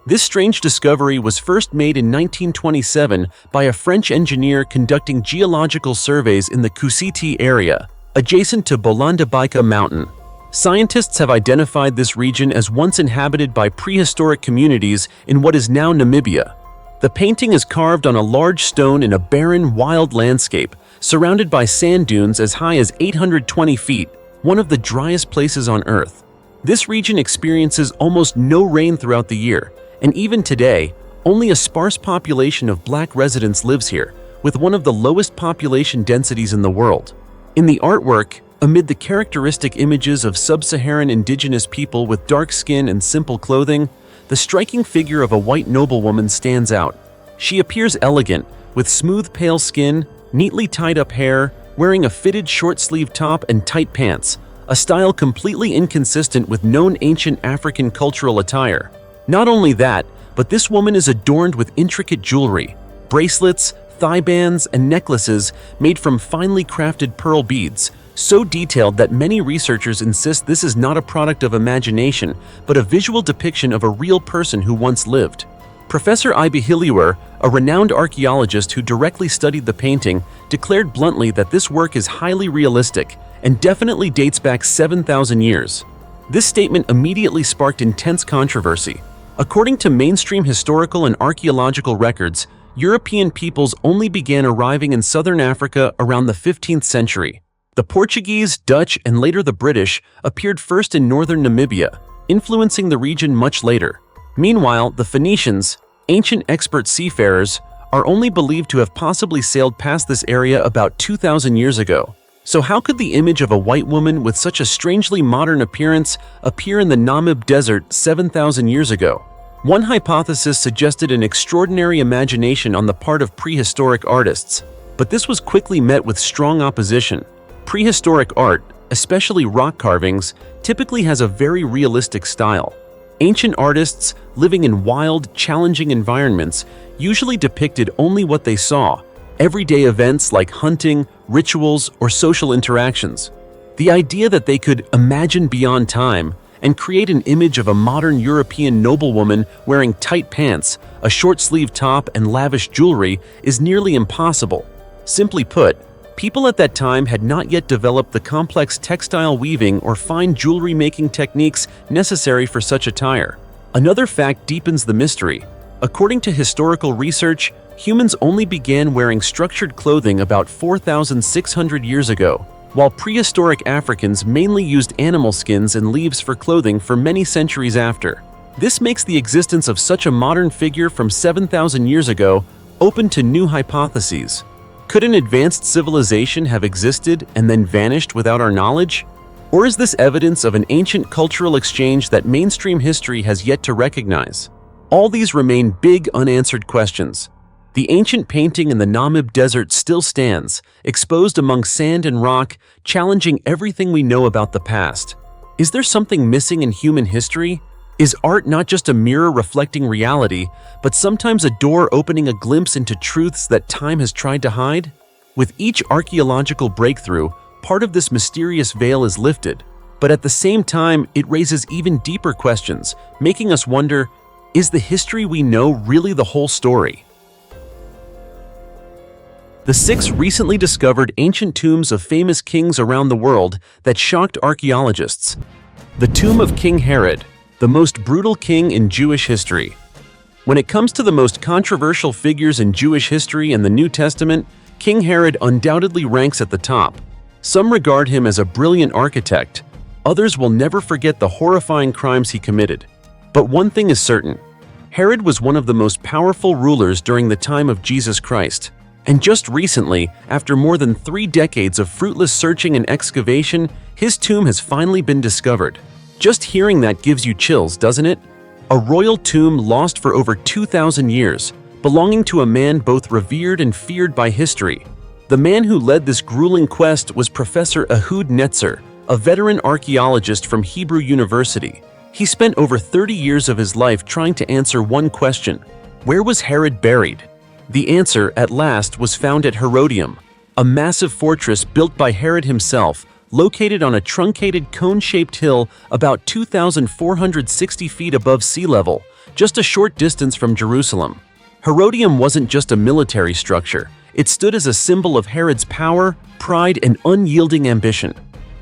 This strange discovery was first made in 1927 by a French engineer conducting geological surveys in the Kusiti area, adjacent to Bolandabeka Mountain. Scientists have identified this region as once inhabited by prehistoric communities in what is now Namibia. The painting is carved on a large stone in a barren, wild landscape, surrounded by sand dunes as high as 820 feet, one of the driest places on Earth. This region experiences almost no rain throughout the year, and even today, only a sparse population of black residents lives here, with one of the lowest population densities in the world. In the artwork, amid the characteristic images of sub-Saharan indigenous people with dark skin and simple clothing, the striking figure of a white noblewoman stands out. She appears elegant, with smooth pale skin, neatly tied-up hair, wearing a fitted short-sleeved top and tight pants, a style completely inconsistent with known ancient African cultural attire. Not only that, but this woman is adorned with intricate jewelry, bracelets, thigh bands, and necklaces made from finely crafted pearl beads, so detailed that many researchers insist this is not a product of imagination, but a visual depiction of a real person who once lived. Professor Ibihiliwer, a renowned archaeologist who directly studied the painting, declared bluntly that this work is highly realistic and definitely dates back 7,000 years. This statement immediately sparked intense controversy. According to mainstream historical and archaeological records, European peoples only began arriving in southern Africa around the 15th century. The Portuguese, Dutch, and later the British appeared first in northern Namibia, influencing the region much later. Meanwhile, the Phoenicians, ancient expert seafarers, are only believed to have possibly sailed past this area about 2,000 years ago. So how could the image of a white woman with such a strangely modern appearance appear in the Namib Desert 7,000 years ago? One hypothesis suggested an extraordinary imagination on the part of prehistoric artists, But this was quickly met with strong opposition. Prehistoric art, especially rock carvings, typically has a very realistic style. Ancient artists, living in wild, challenging environments, usually depicted only what they saw, everyday events like hunting, rituals, or social interactions. The idea that they could imagine beyond time and create an image of a modern European noblewoman wearing tight pants, a short-sleeved top, and lavish jewelry is nearly impossible. Simply put, people at that time had not yet developed the complex textile weaving or fine jewelry-making techniques necessary for such attire. Another fact deepens the mystery. According to historical research, humans only began wearing structured clothing about 4,600 years ago, while prehistoric Africans mainly used animal skins and leaves for clothing for many centuries after. This makes the existence of such a modern figure from 7,000 years ago open to new hypotheses. Could an advanced civilization have existed and then vanished without our knowledge? Or is this evidence of an ancient cultural exchange that mainstream history has yet to recognize? All these remain big unanswered questions. The ancient painting in the Namib desert still stands, exposed among sand and rock, challenging everything we know about the past. Is there something missing in human history? Is art not just a mirror reflecting reality, but sometimes a door opening a glimpse into truths that time has tried to hide? With each archaeological breakthrough, part of this mysterious veil is lifted, but at the same time, it raises even deeper questions, making us wonder, is the history we know really the whole story? The 6 recently discovered ancient tombs of famous kings around the world that shocked archaeologists. The tomb of King Herod, the most brutal king in Jewish history. When it comes to the most controversial figures in Jewish history and the New Testament, King Herod undoubtedly ranks at the top. Some regard him as a brilliant architect. Others will never forget the horrifying crimes he committed. But one thing is certain. Herod was one of the most powerful rulers during the time of Jesus Christ. And just recently, after more than 3 decades of fruitless searching and excavation, his tomb has finally been discovered. Just hearing that gives you chills, doesn't it? A royal tomb lost for over 2,000 years, belonging to a man both revered and feared by history. The man who led this grueling quest was Professor Ehud Netzer, a veteran archaeologist from Hebrew University. He spent over 30 years of his life trying to answer one question: where was Herod buried? The answer, at last, was found at Herodium, a massive fortress built by Herod himself, located on a truncated cone-shaped hill about 2,460 feet above sea level, just a short distance from Jerusalem. Herodium wasn't just a military structure. It stood as a symbol of Herod's power, pride, and unyielding ambition.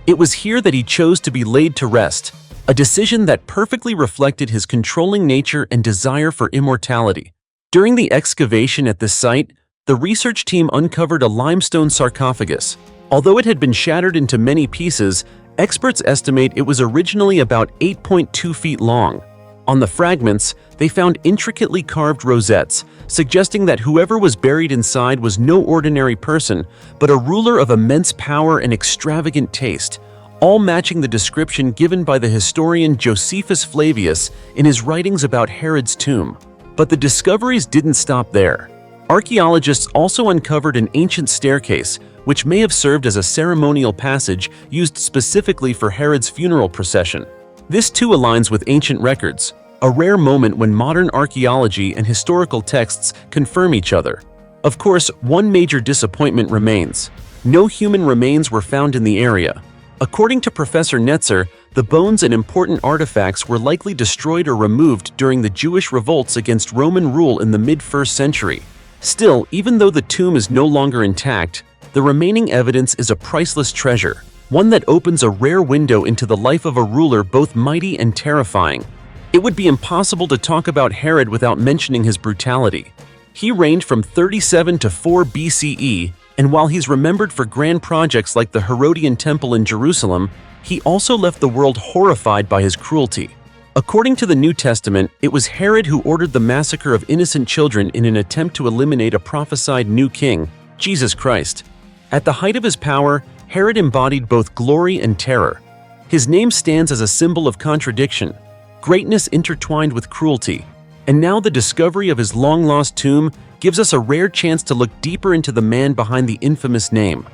It was here that he chose to be laid to rest, a decision that perfectly reflected his controlling nature and desire for immortality. During the excavation at this site, the research team uncovered a limestone sarcophagus. Although it had been shattered into many pieces, experts estimate it was originally about 8.2 feet long. On the fragments, they found intricately carved rosettes, suggesting that whoever was buried inside was no ordinary person, but a ruler of immense power and extravagant taste, all matching the description given by the historian Josephus Flavius in his writings about Herod's tomb. But the discoveries didn't stop there. Archaeologists also uncovered an ancient staircase, which may have served as a ceremonial passage used specifically for Herod's funeral procession. This too aligns with ancient records, a rare moment when modern archaeology and historical texts confirm each other. Of course, one major disappointment remains. No human remains were found in the area. According to Professor Netzer, the bones and important artifacts were likely destroyed or removed during the Jewish revolts against Roman rule in the mid-1st century. Still, even though the tomb is no longer intact, the remaining evidence is a priceless treasure, one that opens a rare window into the life of a ruler both mighty and terrifying. It would be impossible to talk about Herod without mentioning his brutality. He reigned from 37 to 4 BCE, and while he's remembered for grand projects like the Herodian Temple in Jerusalem, he also left the world horrified by his cruelty. According to the New Testament, it was Herod who ordered the massacre of innocent children in an attempt to eliminate a prophesied new king, Jesus Christ. At the height of his power, Herod embodied both glory and terror. His name stands as a symbol of contradiction, greatness intertwined with cruelty. And now the discovery of his long-lost tomb gives us a rare chance to look deeper into the man behind the infamous name.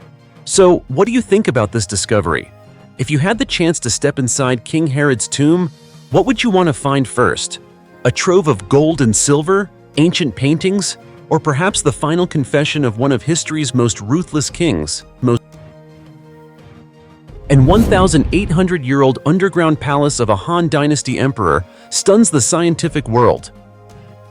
So, what do you think about this discovery? If you had the chance to step inside King Herod's tomb, what would you want to find first? A trove of gold and silver, ancient paintings, or perhaps the final confession of one of history's most ruthless kings? An 1,800-year-old underground palace of a Han Dynasty emperor stuns the scientific world.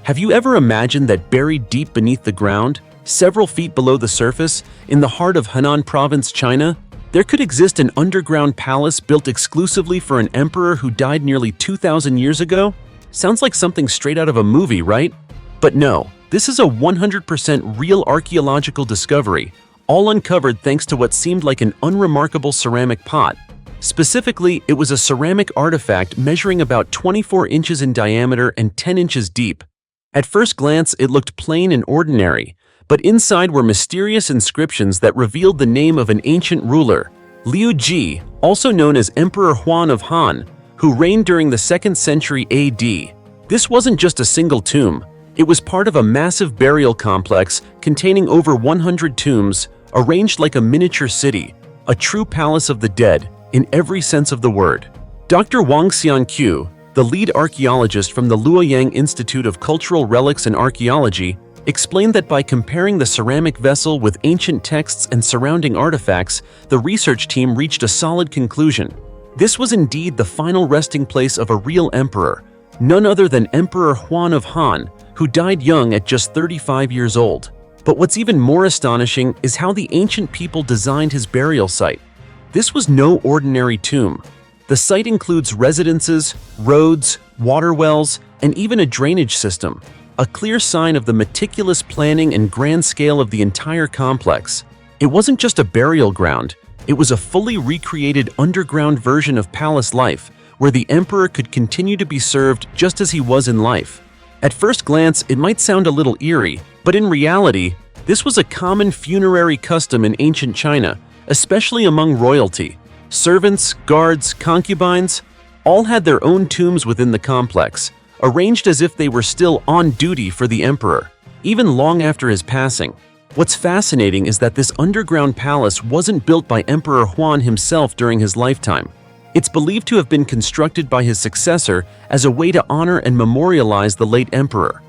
Have you ever imagined that buried deep beneath the ground, several feet below the surface, in the heart of Henan Province, China, there could exist an underground palace built exclusively for an emperor who died nearly 2,000 years ago? Sounds like something straight out of a movie, right? But no, this is a 100% real archaeological discovery, all uncovered thanks to what seemed like an unremarkable ceramic pot. Specifically, it was a ceramic artifact measuring about 24 inches in diameter and 10 inches deep. At first glance, it looked plain and ordinary, but inside were mysterious inscriptions that revealed the name of an ancient ruler, Liu Ji, also known as Emperor Huan of Han, who reigned during the 2nd century AD. This wasn't just a single tomb. It was part of a massive burial complex containing over 100 tombs, arranged like a miniature city, a true palace of the dead, in every sense of the word. Dr. Wang Xianqiu, the lead archaeologist from the Luoyang Institute of Cultural Relics and Archaeology, explained that by comparing the ceramic vessel with ancient texts and surrounding artifacts, the research team reached a solid conclusion. This was indeed the final resting place of a real emperor, none other than Emperor Huan of Han, who died young at just 35 years old. But what's even more astonishing is how the ancient people designed his burial site. This was no ordinary tomb. The site includes residences, roads, water wells, and even a drainage system, a clear sign of the meticulous planning and grand scale of the entire complex. It wasn't just a burial ground, it was a fully recreated underground version of palace life, where the emperor could continue to be served just as he was in life. At first glance, it might sound a little eerie, but in reality, this was a common funerary custom in ancient China, especially among royalty. Servants, guards, concubines, all had their own tombs within the complex, arranged as if they were still on duty for the emperor, even long after his passing. What's fascinating is that this underground palace wasn't built by Emperor Huan himself during his lifetime. It's believed to have been constructed by his successor as a way to honor and memorialize the late emperor.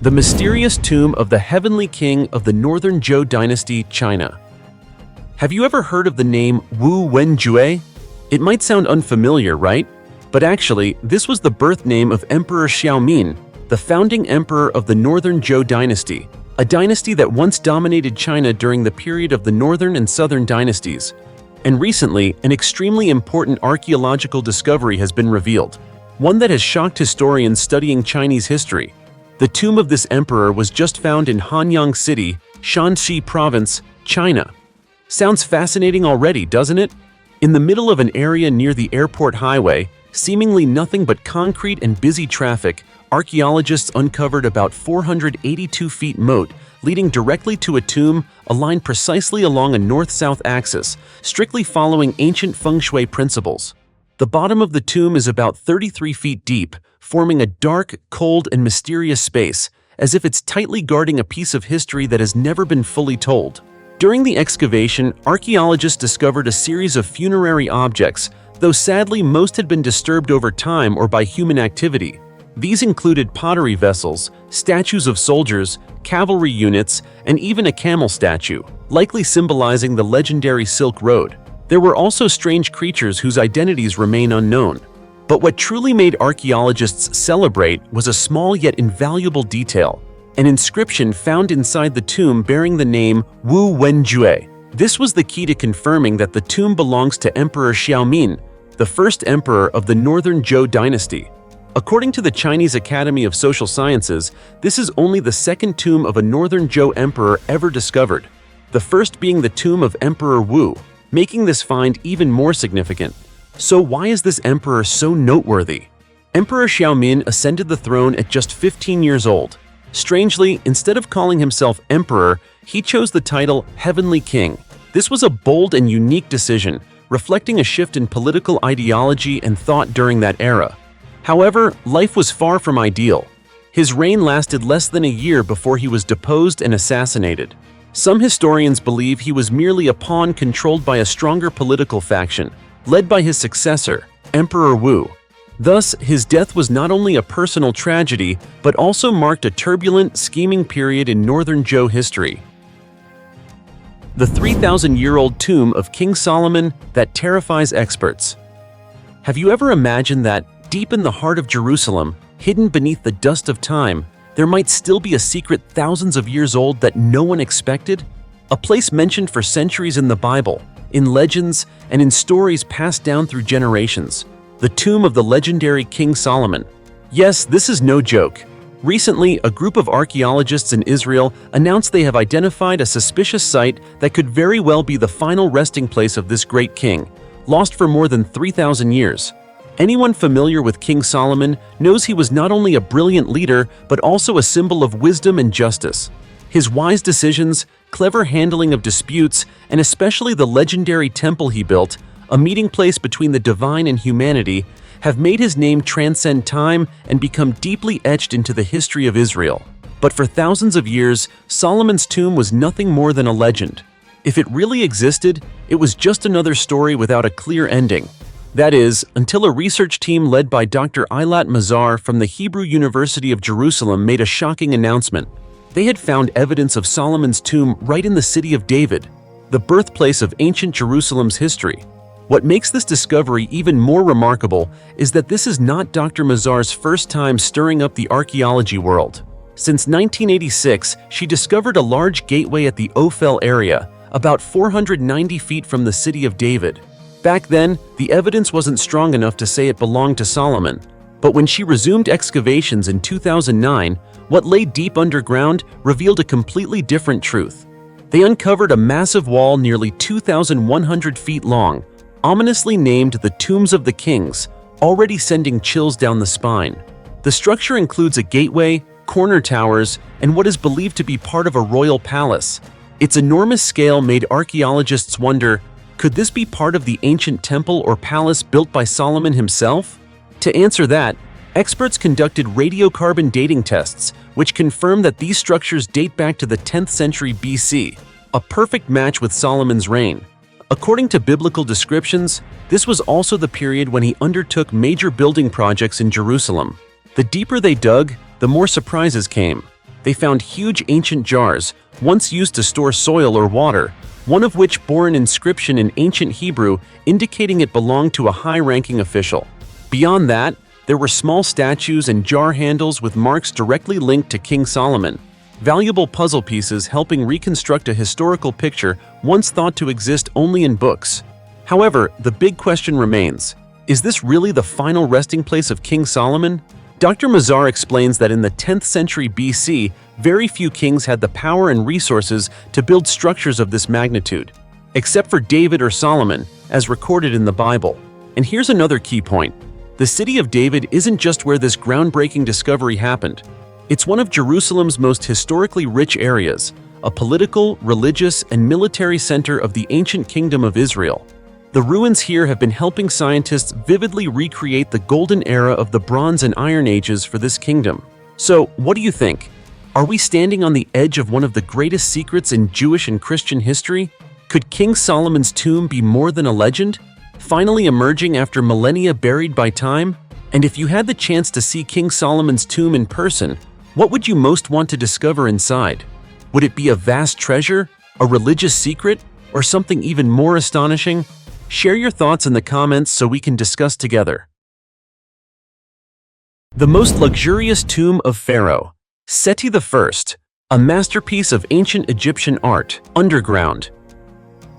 The mysterious tomb of the heavenly king of the Northern Zhou Dynasty, China. Have you ever heard of the name Wu Wenjue? It might sound unfamiliar, right? But actually, this was the birth name of Emperor Xiaomin, the founding emperor of the Northern Zhou Dynasty, a dynasty that once dominated China during the period of the Northern and Southern dynasties. And recently, an extremely important archaeological discovery has been revealed, one that has shocked historians studying Chinese history. The tomb of this emperor was just found in Hanyang City, Shanxi Province, China. Sounds fascinating already, doesn't it? In the middle of an area near the airport highway, seemingly nothing but concrete and busy traffic, archaeologists uncovered about 482 feet moat leading directly to a tomb aligned precisely along a north-south axis, strictly following ancient feng shui principles. The bottom of the tomb is about 33 feet deep, forming a dark, cold, and mysterious space, as if it's tightly guarding a piece of history that has never been fully told. During the excavation, archaeologists discovered a series of funerary objects, though sadly most had been disturbed over time or by human activity. These included pottery vessels, statues of soldiers, cavalry units, and even a camel statue, likely symbolizing the legendary Silk Road. There were also strange creatures whose identities remain unknown. But what truly made archaeologists celebrate was a small yet invaluable detail, an inscription found inside the tomb bearing the name Wu Wenjue. This was the key to confirming that the tomb belongs to Emperor Xiaomin, the first emperor of the Northern Zhou Dynasty. According to the Chinese Academy of Social Sciences, this is only the second tomb of a Northern Zhou emperor ever discovered, the first being the tomb of Emperor Wu, making this find even more significant. So why is this emperor so noteworthy? Emperor Xiaomin ascended the throne at just 15 years old. Strangely, instead of calling himself emperor, he chose the title Heavenly King. This was a bold and unique decision, reflecting a shift in political ideology and thought during that era. However, life was far from ideal. His reign lasted less than a year before he was deposed and assassinated. Some historians believe he was merely a pawn controlled by a stronger political faction, led by his successor, Emperor Wu. Thus, his death was not only a personal tragedy, but also marked a turbulent, scheming period in northern Zhou history. The 3,000-year-old tomb of King Solomon that terrifies experts. Have you ever imagined that, deep in the heart of Jerusalem, hidden beneath the dust of time, there might still be a secret thousands of years old that no one expected? A place mentioned for centuries in the Bible, in legends, and in stories passed down through generations. The tomb of the legendary King Solomon. Yes, this is no joke. Recently, a group of archaeologists in Israel announced they have identified a suspicious site that could very well be the final resting place of this great king, lost for more than 3,000 years. Anyone familiar with King Solomon knows he was not only a brilliant leader, but also a symbol of wisdom and justice. His wise decisions, clever handling of disputes, and especially the legendary temple he built, a meeting place between the divine and humanity, have made his name transcend time and become deeply etched into the history of Israel. But for thousands of years, Solomon's tomb was nothing more than a legend. If it really existed, it was just another story without a clear ending. That is, until a research team led by Dr. Eilat Mazar from the Hebrew University of Jerusalem made a shocking announcement. They had found evidence of Solomon's tomb right in the city of David, the birthplace of ancient Jerusalem's history. What makes this discovery even more remarkable is that this is not Dr. Mazar's first time stirring up the archaeology world. Since 1986, she discovered a large gateway at the Ophel area, about 490 feet from the city of David. Back then, the evidence wasn't strong enough to say it belonged to Solomon. But when she resumed excavations in 2009, what lay deep underground revealed a completely different truth. They uncovered a massive wall nearly 2,100 feet long, ominously named the Tombs of the Kings, already sending chills down the spine. The structure includes a gateway, corner towers, and what is believed to be part of a royal palace. Its enormous scale made archaeologists wonder, could this be part of the ancient temple or palace built by Solomon himself? To answer that, experts conducted radiocarbon dating tests, which confirmed that these structures date back to the 10th century BC, a perfect match with Solomon's reign. According to biblical descriptions, this was also the period when he undertook major building projects in Jerusalem. The deeper they dug, the more surprises came. They found huge ancient jars, once used to store soil or water, one of which bore an inscription in ancient Hebrew indicating it belonged to a high-ranking official. Beyond that, there were small statues and jar handles with marks directly linked to King Solomon. Valuable puzzle pieces helping reconstruct a historical picture once thought to exist only in books. However, the big question remains, is this really the final resting place of King Solomon? Dr. Mazar explains that in the 10th century BC, very few kings had the power and resources to build structures of this magnitude, except for David or Solomon, as recorded in the Bible. And here's another key point. The city of David isn't just where this groundbreaking discovery happened. It's one of Jerusalem's most historically rich areas, a political, religious, and military center of the ancient kingdom of Israel. The ruins here have been helping scientists vividly recreate the golden era of the Bronze and Iron Ages for this kingdom. So, what do you think? Are we standing on the edge of one of the greatest secrets in Jewish and Christian history? Could King Solomon's tomb be more than a legend, finally emerging after millennia buried by time? And if you had the chance to see King Solomon's tomb in person, what would you most want to discover inside? Would it be a vast treasure, a religious secret, or something even more astonishing? Share your thoughts in the comments so we can discuss together. The most luxurious tomb of Pharaoh Setti I, a masterpiece of ancient Egyptian art, underground.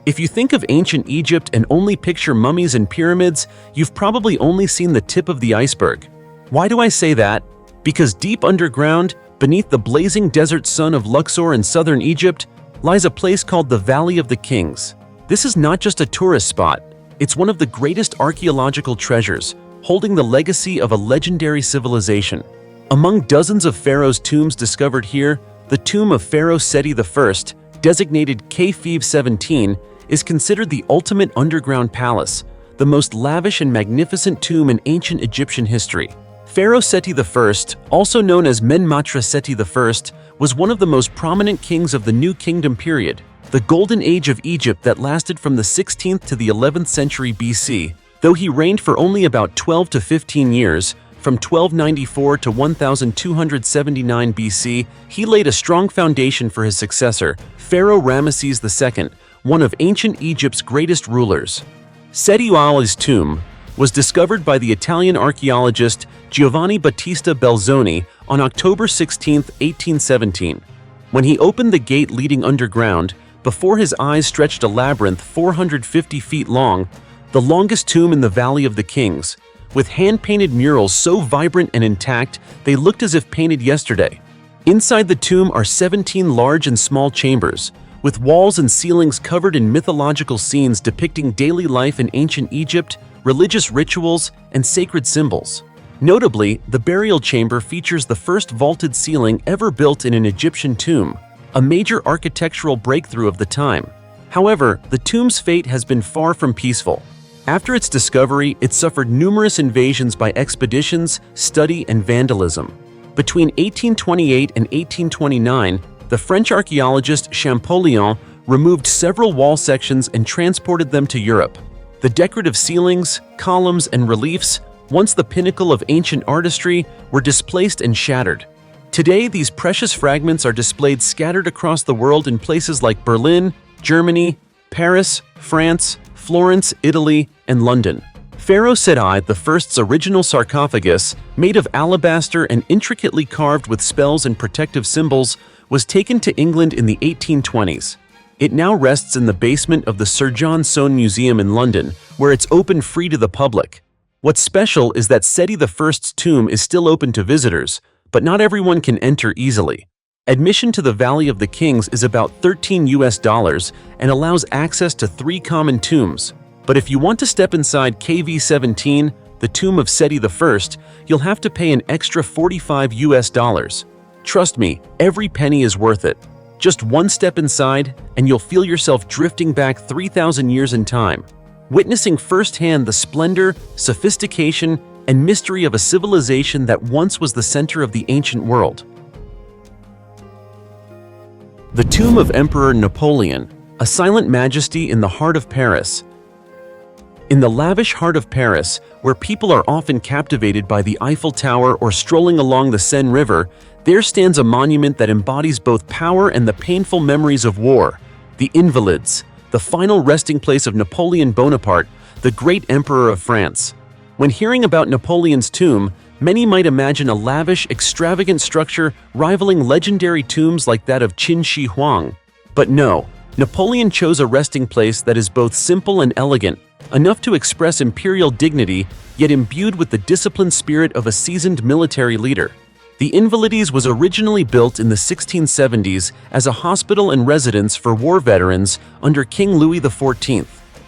If you think of ancient Egypt and only picture mummies and pyramids, you've probably only seen the tip of the iceberg. Why do I say that? Because deep underground, beneath the blazing desert sun of Luxor in southern Egypt, lies a place called the Valley of the Kings. This is not just a tourist spot, it's one of the greatest archaeological treasures, holding the legacy of a legendary civilization. Among dozens of pharaohs' tombs discovered here, the tomb of Pharaoh Setti I, designated Kfev 17, is considered the ultimate underground palace, the most lavish and magnificent tomb in ancient Egyptian history. Pharaoh Setti I, also known as Menmatra Seti I, was one of the most prominent kings of the New Kingdom period, the Golden Age of Egypt that lasted from the 16th to the 11th century BC. Though he reigned for only about 12 to 15 years, from 1294 to 1279 BC, he laid a strong foundation for his successor, Pharaoh Ramesses II, one of ancient Egypt's greatest rulers. Seti I's tomb was discovered by the Italian archaeologist Giovanni Battista Belzoni on October 16, 1817. When he opened the gate leading underground, before his eyes stretched a labyrinth 450 feet long, the longest tomb in the Valley of the Kings, with hand-painted murals so vibrant and intact they looked as if painted yesterday. Inside the tomb are 17 large and small chambers, with walls and ceilings covered in mythological scenes depicting daily life in ancient Egypt, religious rituals, and sacred symbols. Notably, the burial chamber features the first vaulted ceiling ever built in an Egyptian tomb, a major architectural breakthrough of the time. However, the tomb's fate has been far from peaceful. After its discovery, it suffered numerous invasions by expeditions, study, and vandalism. Between 1828 and 1829, the French archaeologist Napoleon removed several wall sections and transported them to Europe. The decorative ceilings, columns, and reliefs, once the pinnacle of ancient artistry, were displaced and shattered. Today, these precious fragments are displayed scattered across the world in places like Berlin, Germany, Paris, France, Florence, Italy, and London. Pharaoh Setti I's original sarcophagus, made of alabaster and intricately carved with spells and protective symbols, was taken to England in the 1820s. It now rests in the basement of the Sir John Soane Museum in London, where it's open free to the public. What's special is that Seti I's tomb is still open to visitors, but not everyone can enter easily. Admission to the Valley of the Kings is about $13 and allows access to 3 common tombs. But if you want to step inside KV-17, the tomb of Seti I, you'll have to pay an extra $45. Trust me, every penny is worth it. Just one step inside, and you'll feel yourself drifting back 3,000 years in time, witnessing firsthand the splendor, sophistication, and mystery of a civilization that once was the center of the ancient world. The tomb of Emperor Napoleon, a silent majesty in the heart of Paris. In the lavish heart of Paris, where people are often captivated by the Eiffel Tower or strolling along the Seine River, there stands a monument that embodies both power and the painful memories of war. The Invalides, the final resting place of Napoleon Bonaparte, the great emperor of France. When hearing about Napoleon's tomb, many might imagine a lavish, extravagant structure rivaling legendary tombs like that of Qin Shi Huang. But no, Napoleon chose a resting place that is both simple and elegant, enough to express imperial dignity, yet imbued with the disciplined spirit of a seasoned military leader. The Invalides was originally built in the 1670s as a hospital and residence for war veterans under King Louis XIV.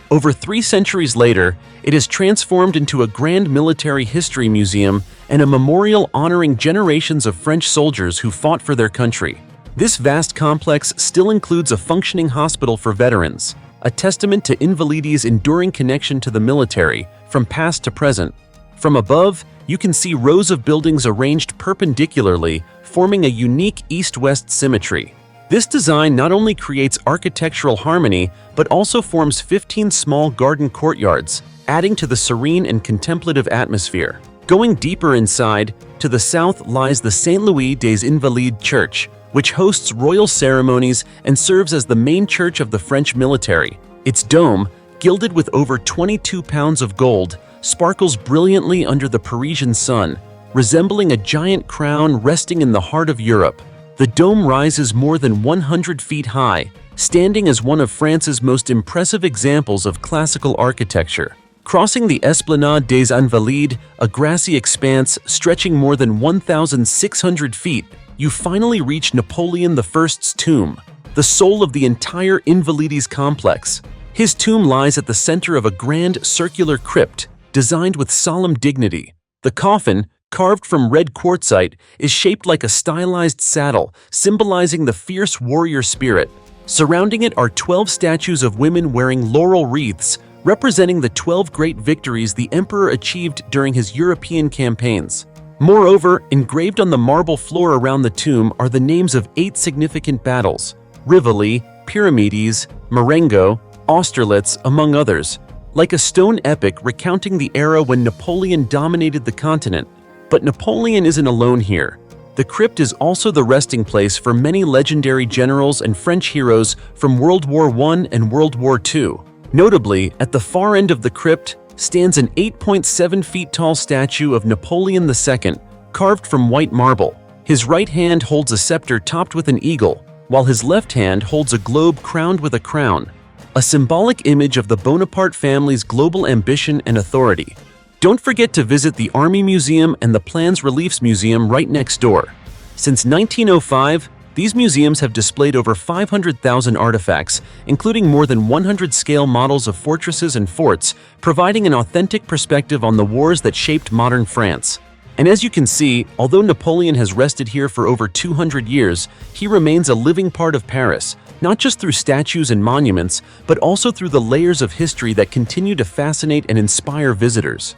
Over 3 centuries later, it is transformed into a grand military history museum and a memorial honoring generations of French soldiers who fought for their country. This vast complex still includes a functioning hospital for veterans, a testament to Invalides' enduring connection to the military, from past to present. From above, you can see rows of buildings arranged perpendicularly, forming a unique east-west symmetry. This design not only creates architectural harmony, but also forms 15 small garden courtyards, adding to the serene and contemplative atmosphere. Going deeper inside, to the south lies the Saint Louis des Invalides Church, which hosts royal ceremonies and serves as the main church of the French military. Its dome, gilded with over 22 pounds of gold, sparkles brilliantly under the Parisian sun, resembling a giant crown resting in the heart of Europe. The dome rises more than 100 feet high, standing as one of France's most impressive examples of classical architecture. Crossing the Esplanade des Invalides, a grassy expanse stretching more than 1,600 feet, you finally reach Napoleon I's tomb, the soul of the entire Invalides complex. His tomb lies at the center of a grand circular crypt, designed with solemn dignity. The coffin, carved from red quartzite, is shaped like a stylized saddle, symbolizing the fierce warrior spirit. Surrounding it are 12 statues of women wearing laurel wreaths, representing the 12 great victories the emperor achieved during his European campaigns. Moreover, engraved on the marble floor around the tomb are the names of 8 significant battles: Rivoli, Pyramides, Marengo, Austerlitz, among others, like a stone epic recounting the era when Napoleon dominated the continent. But Napoleon isn't alone here. The crypt is also the resting place for many legendary generals and French heroes from World War I and World War II. Notably, at the far end of the crypt stands an 8.7 feet tall statue of Napoleon II, carved from white marble. His right hand holds a scepter topped with an eagle, while his left hand holds a globe crowned with a crown, a symbolic image of the Bonaparte family's global ambition and authority. Don't forget to visit the Army Museum and the Plans Reliefs Museum right next door. Since 1905, these museums have displayed over 500,000 artifacts, including more than 100 scale models of fortresses and forts, providing an authentic perspective on the wars that shaped modern France. And as you can see, although Napoleon has rested here for over 200 years, he remains a living part of Paris, not just through statues and monuments, but also through the layers of history that continue to fascinate and inspire visitors.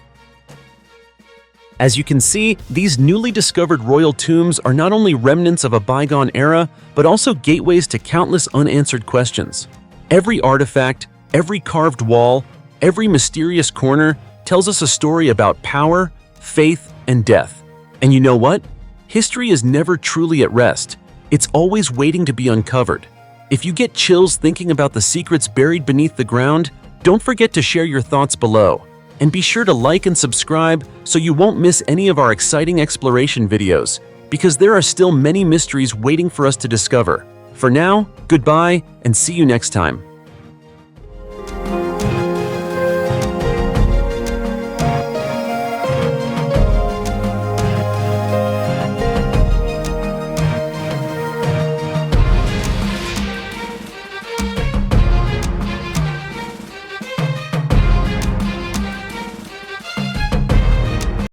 As you can see, these newly discovered royal tombs are not only remnants of a bygone era, but also gateways to countless unanswered questions. Every artifact, every carved wall, every mysterious corner tells us a story about power, faith, and death. And you know what? History is never truly at rest. It's always waiting to be uncovered. If you get chills thinking about the secrets buried beneath the ground, don't forget to share your thoughts below. And be sure to like and subscribe so you won't miss any of our exciting exploration videos, because there are still many mysteries waiting for us to discover. For now, goodbye and see you next time.